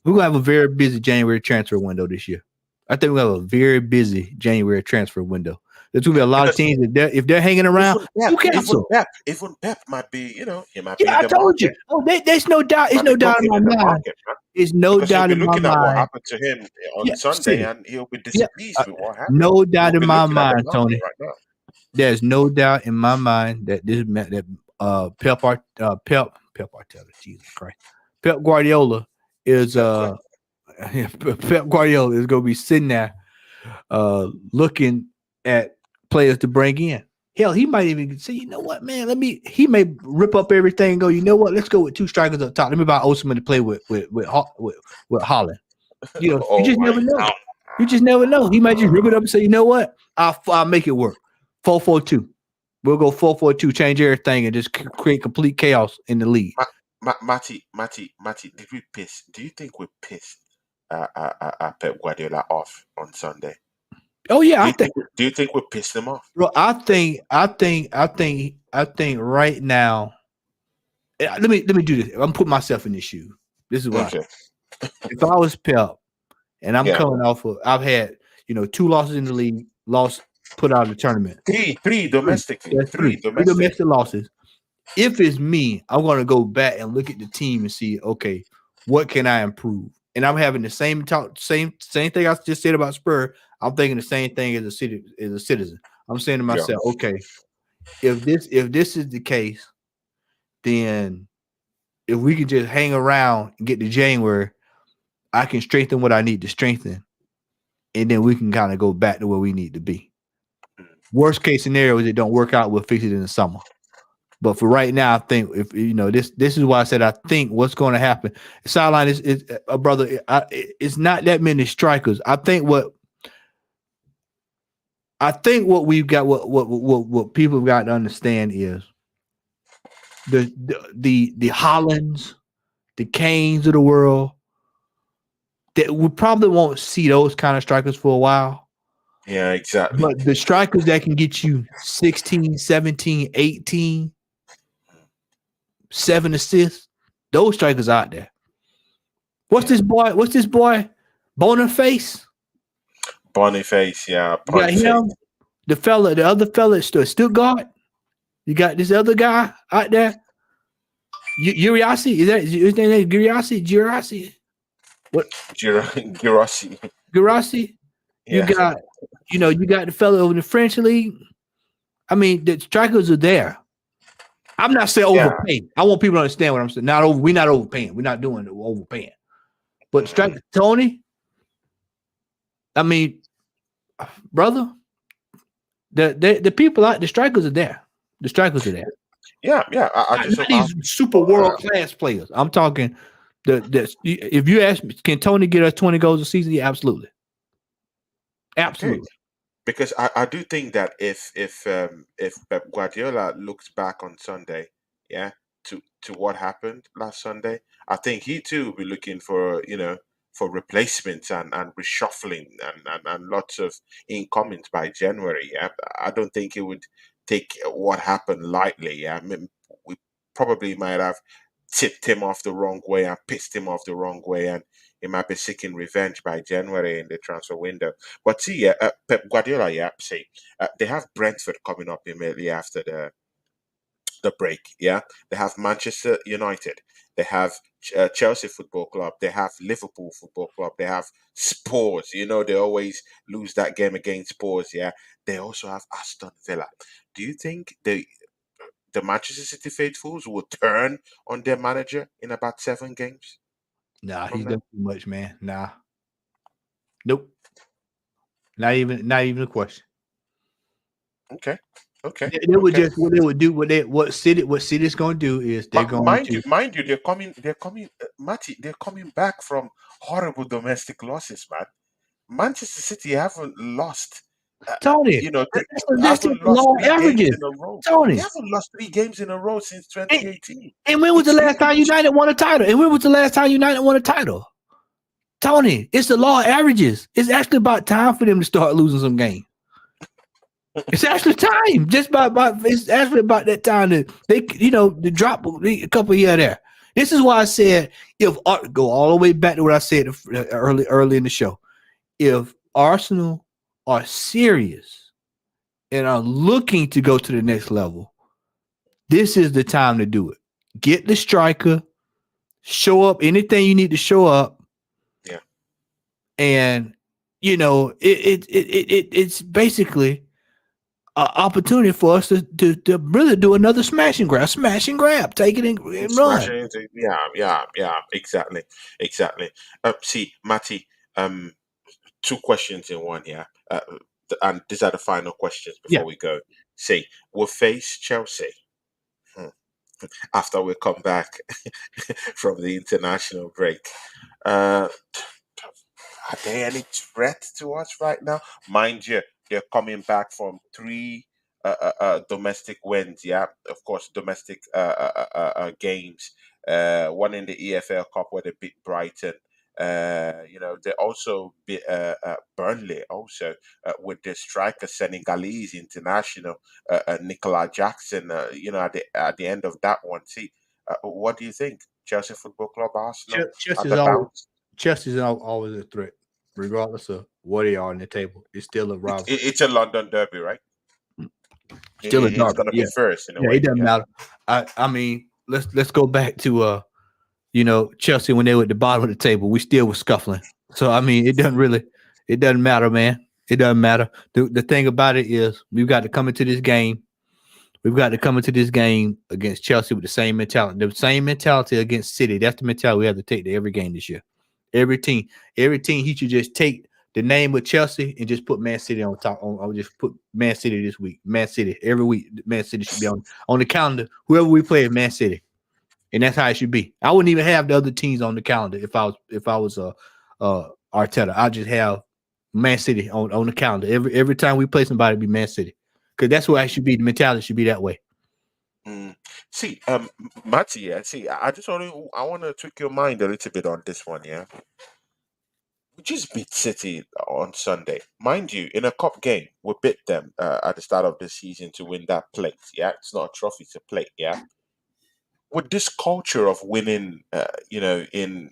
Speaker 2: we're going to have a very busy January transfer window this year. I think we have a very busy January transfer window. There's going to be a lot of teams if they're hanging around.
Speaker 1: Even Pep might be, he might
Speaker 2: be. Yeah, I told you. Oh, there's no doubt. There's no doubt in my mind. There's no doubt in my mind. Looking at
Speaker 1: what happened to him on Sunday, and he'll be displeased with what happened.
Speaker 2: No doubt in my mind, Tony. Right now. There's no doubt in my mind that Pep Jesus Christ, Pep Guardiola is Pep Guardiola is going to be sitting there looking at players to bring in. Hell, he might even say, you know what, man, he may rip up everything and go, you know what, let's go with 2 strikers up top. Let me buy Osimhen to play with Holland. You just never know. You just never know. He might just rip it up and say, you know what, I'll make it work. 4-4-2. We'll go 4-4-2, change everything, and just create complete chaos in the league.
Speaker 1: Matty, do you think we pissed Pep Guardiola off on Sunday?
Speaker 2: Oh yeah,
Speaker 1: do you think we pissed him off?
Speaker 2: Bro, I think right now. Let me do this. I'm putting myself in this shoe. This is what if I was Pep and I'm coming off of, I've had 2 losses in the league, put out of the tournament.
Speaker 1: Three domestic. Three
Speaker 2: domestic losses. If it's me, I'm going to go back and look at the team and see, okay, what can I improve? And I'm having the same thing I just said about Spurs. I'm thinking the same thing as a citizen. I'm saying to myself, okay, if this is the case, then if we can just hang around and get to January, I can strengthen what I need to strengthen, and then we can kind of go back to where we need to be. Worst case scenario is it don't work out, we'll fix it in the summer. But for right now, I think if this is why I said I think what's going to happen. Sideline is a brother. It's not that many strikers. I think what we've got, what people have got to understand is the Hollands, the Canes of the world, that we probably won't see those kind of strikers for a while.
Speaker 1: Yeah, exactly.
Speaker 2: But the strikers that can get you 16, 17, 18, 7 assists, those strikers out there. What's this boy? Boniface?
Speaker 1: Boniface, yeah.
Speaker 2: You got him. The other fella is Stuttgart. You got this other guy out there. Uriassi? Is that his name? Girassi? What?
Speaker 1: Girassi.
Speaker 2: Girassi?
Speaker 1: Yeah.
Speaker 2: You got the fella over in the French league. I mean, the strikers are there. I'm not saying overpaying. I want people to understand what I'm saying. We're not overpaying. We're not doing overpaying. But striker Tony, I mean, brother, the people out, the strikers are there. The strikers are there.
Speaker 1: Yeah. I just
Speaker 2: these super world class players. I'm talking if you ask me, can Tony get us 20 goals a season? Yeah, absolutely. Absolutely.
Speaker 1: Okay. Because I do think that if Pep Guardiola looks back on Sunday, to what happened last Sunday, I think he too will be looking for replacements and reshuffling and lots of incomings by January. Yeah, I don't think he would take what happened lightly. Yeah, I mean, we probably might have tipped him off the wrong way and pissed him off the wrong way, and he might be seeking revenge by January in the transfer window. But see, Pep Guardiola, they have Brentford coming up immediately after the break. Yeah, they have Manchester United, they have Chelsea Football Club, they have Liverpool Football Club, they have Spurs. They always lose that game against Spurs. Yeah, they also have Aston Villa. Do you think the Manchester City faithfuls will turn on their manager in about 7 games?
Speaker 2: Nah, he's done too much, man. Nah. Nope. Not even a question.
Speaker 1: Okay.
Speaker 2: They would just what they would do. What City's going to do is they're going to
Speaker 1: mind you, they're coming, Matty. They're coming back from horrible domestic losses, man. Manchester City haven't lost.
Speaker 2: Tony,
Speaker 1: that's the
Speaker 2: law averages.
Speaker 1: in a row.
Speaker 2: Tony,
Speaker 1: They haven't lost 3 games in a row since 2018.
Speaker 2: And when was the last time United won a title? Tony, it's the law of averages. It's actually about time for them to start losing some games. It's actually time. It's actually about that time that they drop a couple here there. This is why I said go all the way back to what I said early in the show. If Arsenal are serious and are looking to go to the next level, this is the time to do it. Get the striker, show up anything you need to show up.
Speaker 1: Yeah.
Speaker 2: And it's basically an opportunity for us to really do another smash and grab, take it and run.
Speaker 1: Yeah, exactly. See, Matty, 2 questions in one, yeah. And these are the final questions before we go. Say, we'll face Chelsea after we come back from the international break. Are there any threat to us right now? Mind you, they're coming back from 3 domestic wins. Yeah, of course, domestic games. One in the EFL Cup where they beat Brighton. They also beat Burnley also with the striker Senegalese international Nicola Jackson. At the end of that one. See, what do you think? Chelsea Football Club, Arsenal.
Speaker 2: Chelsea's always a threat, regardless of what they are on the table. It's still a rival.
Speaker 1: It's a London derby, right?
Speaker 2: Still a derby.
Speaker 1: It's gonna be first in a way.
Speaker 2: It doesn't matter. I mean, let's go back to Chelsea when they were at the bottom of the table. We still were scuffling. So I mean, it doesn't matter, man. It doesn't matter. The thing about it is we've got to come into this game We've got to come into this game against Chelsea with the same mentality. The same mentality against City. That's the mentality we have to take to every game this year. Every team, he should just take the name of Chelsea and just put Man City on top. I'll just put Man City this week. Man City every week. Man City should be on the calendar. Whoever we play, Man City, and that's how it should be. I wouldn't even have the other teams on the calendar if I was Arteta. I'll just have Man City on the calendar. Every time we play somebody, be Man City, because that's what I should be. The mentality should be that way.
Speaker 1: See, Matty, yeah. See, I want to tweak your mind a little bit on this one, yeah. We just beat City on Sunday, mind you. In a cup game, we beat them at the start of the season to win that plate. Yeah, it's not a trophy to plate. Yeah, with this culture of winning, in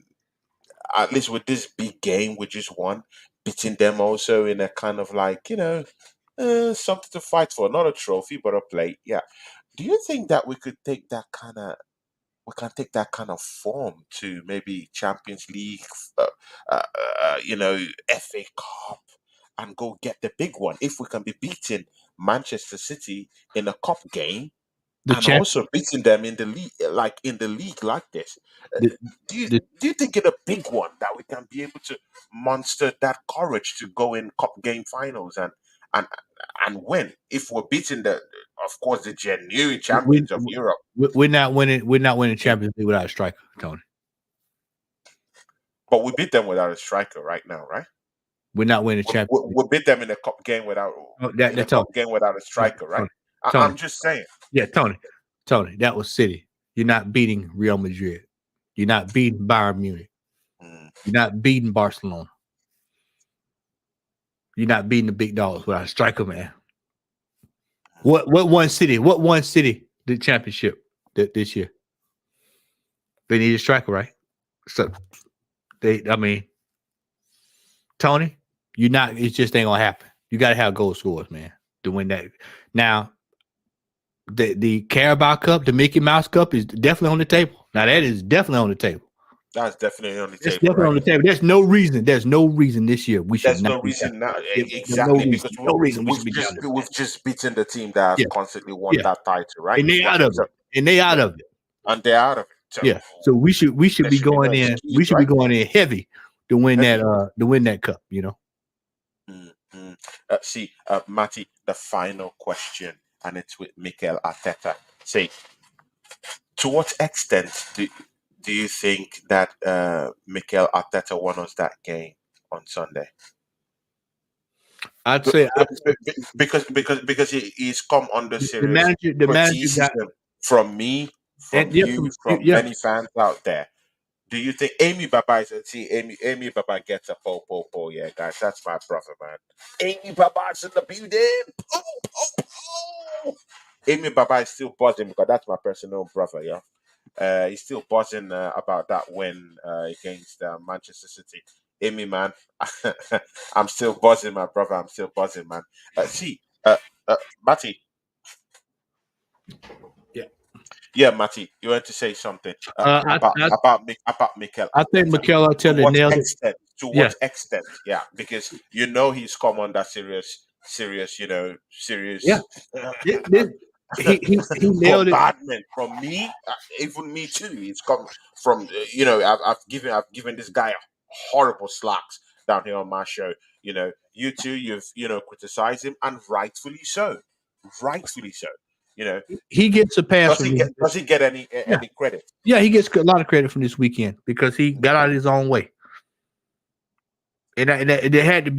Speaker 1: at least with this big game we just won, beating them also in a kind of like something to fight for, not a trophy but a plate. Yeah. Do you think that we can take that kind of form to maybe Champions League, FA Cup, and go get the big one if we can be beating Manchester City in a cup game
Speaker 2: The
Speaker 1: and
Speaker 2: champ,
Speaker 1: also beating them in the league, like this? Uh,
Speaker 2: the,
Speaker 1: Do you
Speaker 2: the,
Speaker 1: do you think in a big one that we can be able to muster that courage to go in cup game finals and and win if we're beating of course, the genuine
Speaker 2: we,
Speaker 1: champions of Europe?
Speaker 2: we're not winning. We're not winning Champions League without a striker, Tony.
Speaker 1: But we beat them without a striker right now, right?
Speaker 2: We're not winning Champions League.
Speaker 1: We beat them in a cup game without
Speaker 2: Oh,
Speaker 1: in a cup game without a striker, right?
Speaker 2: Tony, Tony.
Speaker 1: I'm just saying.
Speaker 2: Yeah, Tony. That was City. You're not beating Real Madrid. You're not beating Bayern Munich.
Speaker 1: Mm,
Speaker 2: You're not beating Barcelona. You're not beating the big dogs without a striker, man. What one city? What one city the championship this year? They need a striker, right? So Tony, you're not. It just ain't gonna happen. You got to have goal scorers, man, to win that. Now, the Carabao Cup, the Mickey Mouse Cup, is definitely on the table. Now, that is definitely on the table.
Speaker 1: That's definitely on the
Speaker 2: It's
Speaker 1: table,
Speaker 2: definitely on
Speaker 1: right?
Speaker 2: the table. There's no reason. There's no reason this year we should
Speaker 1: There's
Speaker 2: not
Speaker 1: no
Speaker 2: be
Speaker 1: reason now,
Speaker 2: There's no
Speaker 1: exactly,
Speaker 2: reason.
Speaker 1: because
Speaker 2: No reason we should be down there.
Speaker 1: we've just beaten the team that has
Speaker 2: Yeah,
Speaker 1: constantly won
Speaker 2: yeah.
Speaker 1: that title, right?
Speaker 2: And they
Speaker 1: Yeah,
Speaker 2: out of
Speaker 1: so
Speaker 2: it. And they out
Speaker 1: yeah,
Speaker 2: of it.
Speaker 1: and they're out of it. So
Speaker 2: Yeah. So we should
Speaker 1: there
Speaker 2: be
Speaker 1: should be no
Speaker 2: going in. We
Speaker 1: excuse,
Speaker 2: should be
Speaker 1: right?
Speaker 2: going in heavy to win
Speaker 1: Heavy.
Speaker 2: that cup.
Speaker 1: Mm, mm. See, Matty, the final question, and it's with Mikel Arteta. Say, to what extent do you think that Mikel Arteta won us that game on Sunday?
Speaker 2: I'd
Speaker 1: B-
Speaker 2: say
Speaker 1: because he's come under
Speaker 2: the
Speaker 1: serious
Speaker 2: manager got
Speaker 1: criticism from me, from
Speaker 2: and yeah,
Speaker 1: you, from
Speaker 2: yeah.
Speaker 1: many fans out there. Do you think Amy Baba is see Amy Baba gets a po? Yeah, guys, that's my brother, man. Amy Baba's in the building. Amy Baba is still buzzing because that's my personal brother. Yeah, he's still buzzing about that win against Manchester City. Amy, man, I'm still buzzing, my brother. I'm still buzzing, man. Matty,
Speaker 2: Yeah.
Speaker 1: yeah, Matty, you want to say something about Mikel
Speaker 2: I think
Speaker 1: Arteta?
Speaker 2: Mikel
Speaker 1: To
Speaker 2: Arteta
Speaker 1: what
Speaker 2: nailed it.
Speaker 1: extent? To
Speaker 2: Yeah.
Speaker 1: what extent? Yeah, because he's come under serious, serious
Speaker 2: Yeah. He nailed it.
Speaker 1: bombardment from me, even me too. It's come from I've given this guy horrible slacks down here on my show. You too, you've criticized him, and rightfully so. You know,
Speaker 2: He gets a pass
Speaker 1: does
Speaker 2: from
Speaker 1: he
Speaker 2: me.
Speaker 1: get any
Speaker 2: Yeah.
Speaker 1: credit?
Speaker 2: Yeah, he gets a lot of credit from this weekend because he got out of his own way. And it had to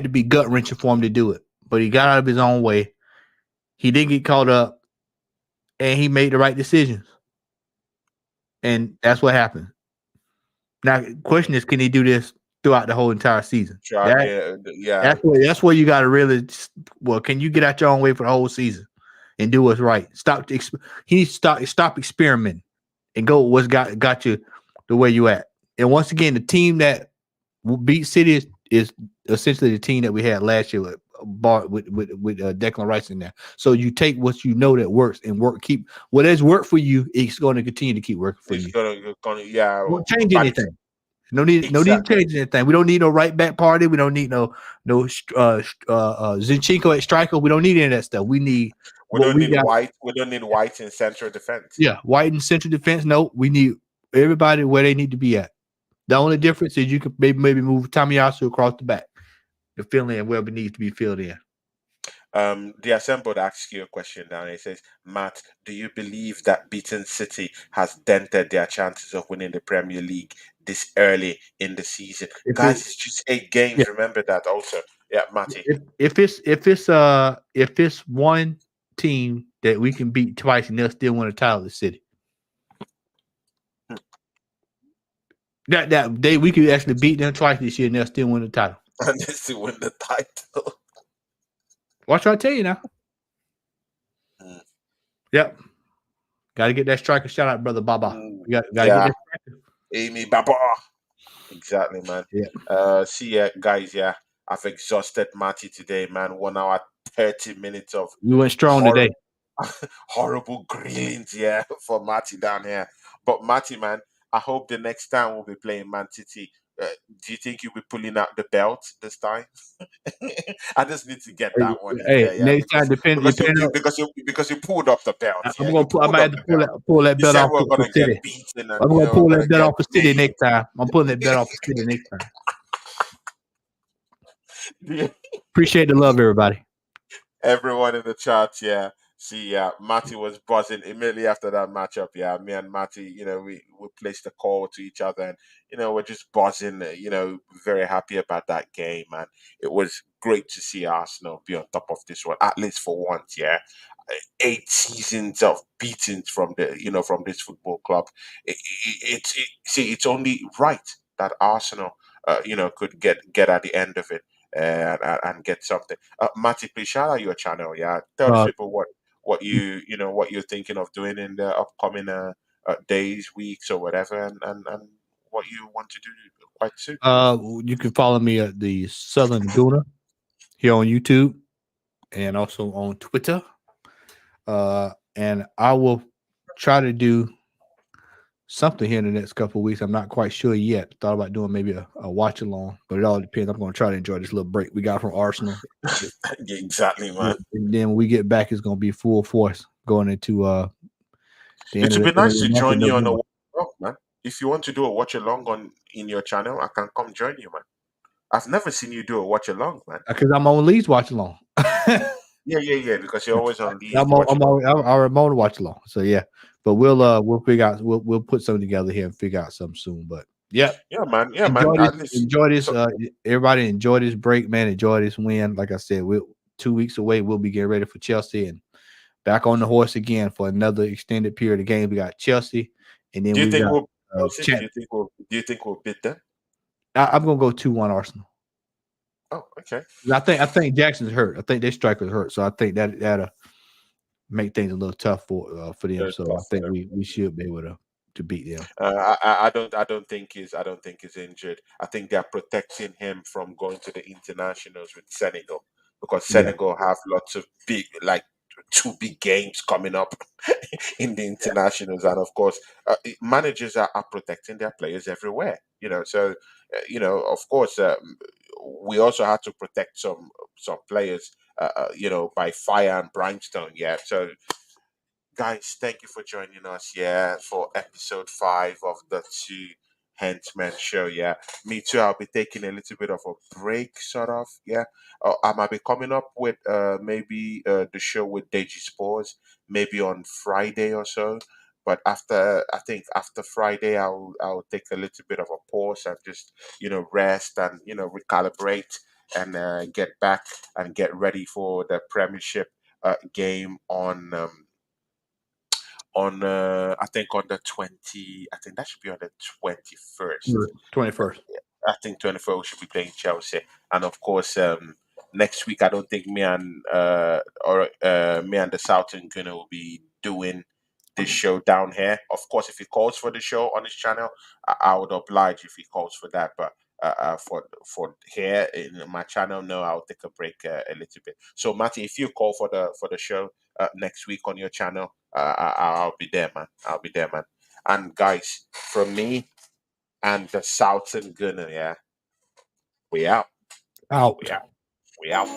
Speaker 2: be gut wrenching for him to do it, but he got out of his own way. He didn't get caught up, and he made the right decisions, and that's what happened. Now, the question is, can he do this throughout the whole entire season?
Speaker 1: Yeah.
Speaker 2: That's where you got to really. Well, can you get out your own way for the whole season and do what's right? He needs to stop experimenting and go what's got you the way you at. And once again, the team that beat City is essentially the team that we had last year with Declan Rice in there. So you take what you know that works and keep what has worked for you. It's going to continue to keep working for
Speaker 1: It's
Speaker 2: you.
Speaker 1: gonna yeah.
Speaker 2: Don't change
Speaker 1: but
Speaker 2: anything. No need to
Speaker 1: Exactly.
Speaker 2: change anything. We don't need no right back party. We don't need no Zinchenko at striker. We don't need any of that stuff. We need
Speaker 1: We
Speaker 2: what
Speaker 1: don't
Speaker 2: we
Speaker 1: need
Speaker 2: got.
Speaker 1: white. We don't need white in central defense.
Speaker 2: Yeah, white and central defense. No, we need everybody where they need to be at. The only difference is you could maybe move Tamiyasu across the back to fill in wherever needs to be filled in.
Speaker 1: The assembled asks you a question down. It says, Matt, do you believe that beaten City has dented their chances of winning the Premier League this early in the season?
Speaker 2: If it,
Speaker 1: Guys, it's just 8
Speaker 2: yeah,
Speaker 1: games. Remember that also. Yeah, Matty.
Speaker 2: if it's one team that we can beat twice and they'll still win a title, the City. That we could actually beat them twice this year and they'll still win the title.
Speaker 1: And they still win the title.
Speaker 2: Watch what I tell you now.
Speaker 1: Mm.
Speaker 2: Yep. Got to get that striker. Shout out, brother Baba. Got to get that striker.
Speaker 1: Amy Baba. Exactly, man.
Speaker 2: Yeah.
Speaker 1: See ya, guys. Yeah, I've exhausted Matty today, man. 1 hour 30 minutes of
Speaker 2: We went strong today.
Speaker 1: horrible grillings, yeah, for Matty down here. But Matty, man, I hope the next time we'll be playing Man City. Do you think you'll be pulling out the belt this time? I just need to get that one in there, yeah.
Speaker 2: Next time,
Speaker 1: Because you,
Speaker 2: depending
Speaker 1: you
Speaker 2: on,
Speaker 1: because you pulled up the belt, yeah. You
Speaker 2: I
Speaker 1: pulled
Speaker 2: might
Speaker 1: up
Speaker 2: have to
Speaker 1: the belt.
Speaker 2: pull that
Speaker 1: You
Speaker 2: belt
Speaker 1: said
Speaker 2: off
Speaker 1: we're
Speaker 2: for
Speaker 1: gonna
Speaker 2: City.
Speaker 1: get beaten
Speaker 2: I'm
Speaker 1: and
Speaker 2: gonna pull
Speaker 1: we're
Speaker 2: that
Speaker 1: gonna
Speaker 2: belt
Speaker 1: get
Speaker 2: off for City
Speaker 1: named.
Speaker 2: next time. I'm pulling that belt off for City next time. Appreciate the love, everybody.
Speaker 1: Everyone in the chat, yeah. See, yeah, Matty was buzzing immediately after that matchup. Yeah, me and Matty, we placed the call to each other, and we're just buzzing. Very happy about that game, man. It was great to see Arsenal be on top of this one, at least for once. Yeah, 8 seasons of beatings from from this football club. See, it's only right that Arsenal, could get at the end of it and get something. Matty, please shout out your channel. Yeah, tell the
Speaker 2: Uh,
Speaker 1: people what you're thinking of doing in the upcoming days, weeks, or whatever, and what you want to do quite soon.
Speaker 2: you can follow me at the Southern Gooner here on YouTube and also on Twitter. And I will try to do something here in the next couple of weeks. I'm not quite sure yet. Thought about doing maybe a watch along, but it all depends. I'm going to try to enjoy this little break we got from Arsenal.
Speaker 1: Yeah, exactly, man.
Speaker 2: And then when we get back, it's going to be full force going into the
Speaker 1: It
Speaker 2: end of
Speaker 1: would be nice to
Speaker 2: the month of
Speaker 1: join you on a
Speaker 2: November.
Speaker 1: watch along, man. If you want to do a watch along on in your channel, I can come join you, man. I've never seen you do a watch along, man.
Speaker 2: Because I'm on Lee's watch along.
Speaker 1: Yeah. Because you're always on these
Speaker 2: I'm
Speaker 1: watch along.
Speaker 2: on watch along. So yeah, but we'll figure out. We'll put something together here and figure out something soon. But yeah,
Speaker 1: Yeah, man. Yeah, man. At least
Speaker 2: enjoy this.
Speaker 1: so,
Speaker 2: Everybody enjoy this break, man. Enjoy this win. Like I said, we're 2 weeks away. We'll be getting ready for Chelsea and back on the horse again for another extended period of games. We got Chelsea, and then
Speaker 1: do you
Speaker 2: we
Speaker 1: think
Speaker 2: got
Speaker 1: we'll Chelsea?
Speaker 2: Chat.
Speaker 1: Do you think we'll beat them?
Speaker 2: I'm gonna go 2-1 Arsenal.
Speaker 1: Oh, okay.
Speaker 2: I think Jackson's hurt. I think their striker's hurt, so I think that'll make things a little tough for them.
Speaker 1: Very
Speaker 2: So I
Speaker 1: tough for
Speaker 2: think
Speaker 1: them.
Speaker 2: we should be able to beat them.
Speaker 1: I don't think he's injured. I think they're protecting him from going to the internationals with Senegal because
Speaker 2: Yeah,
Speaker 1: Senegal have lots of big, like 2 big games coming up in the
Speaker 2: yeah.
Speaker 1: internationals, and of course, managers are protecting their players everywhere. So of course, we also had to protect some players, by fire and brimstone. Yeah, so guys, thank you for joining us, yeah, for episode 5 of the Two Henchmen show, yeah. Me too, I'll be taking a little bit of a break, sort of, yeah. I might be coming up with maybe the show with Deji Spores, maybe on Friday or so. But I think after Friday, I'll take a little bit of a pause and just rest and recalibrate and get back and get ready for the Premiership game on I think on the 20. I think that should be on the 21st.
Speaker 2: 21st.
Speaker 1: I think 24th we should be playing Chelsea, and of course next week I don't think me and the Southern Gunner will be doing this show down here. Of course, if he calls for the show on his channel, I would oblige if he calls for that. But for here in my channel, no, I'll take a break a little bit. So, Matty, if you call for the show next week on your channel, I'll be there, man. I'll be there, man. And guys, from me and the Southern Gunner, yeah, we out.
Speaker 2: Out.
Speaker 1: We out. We out.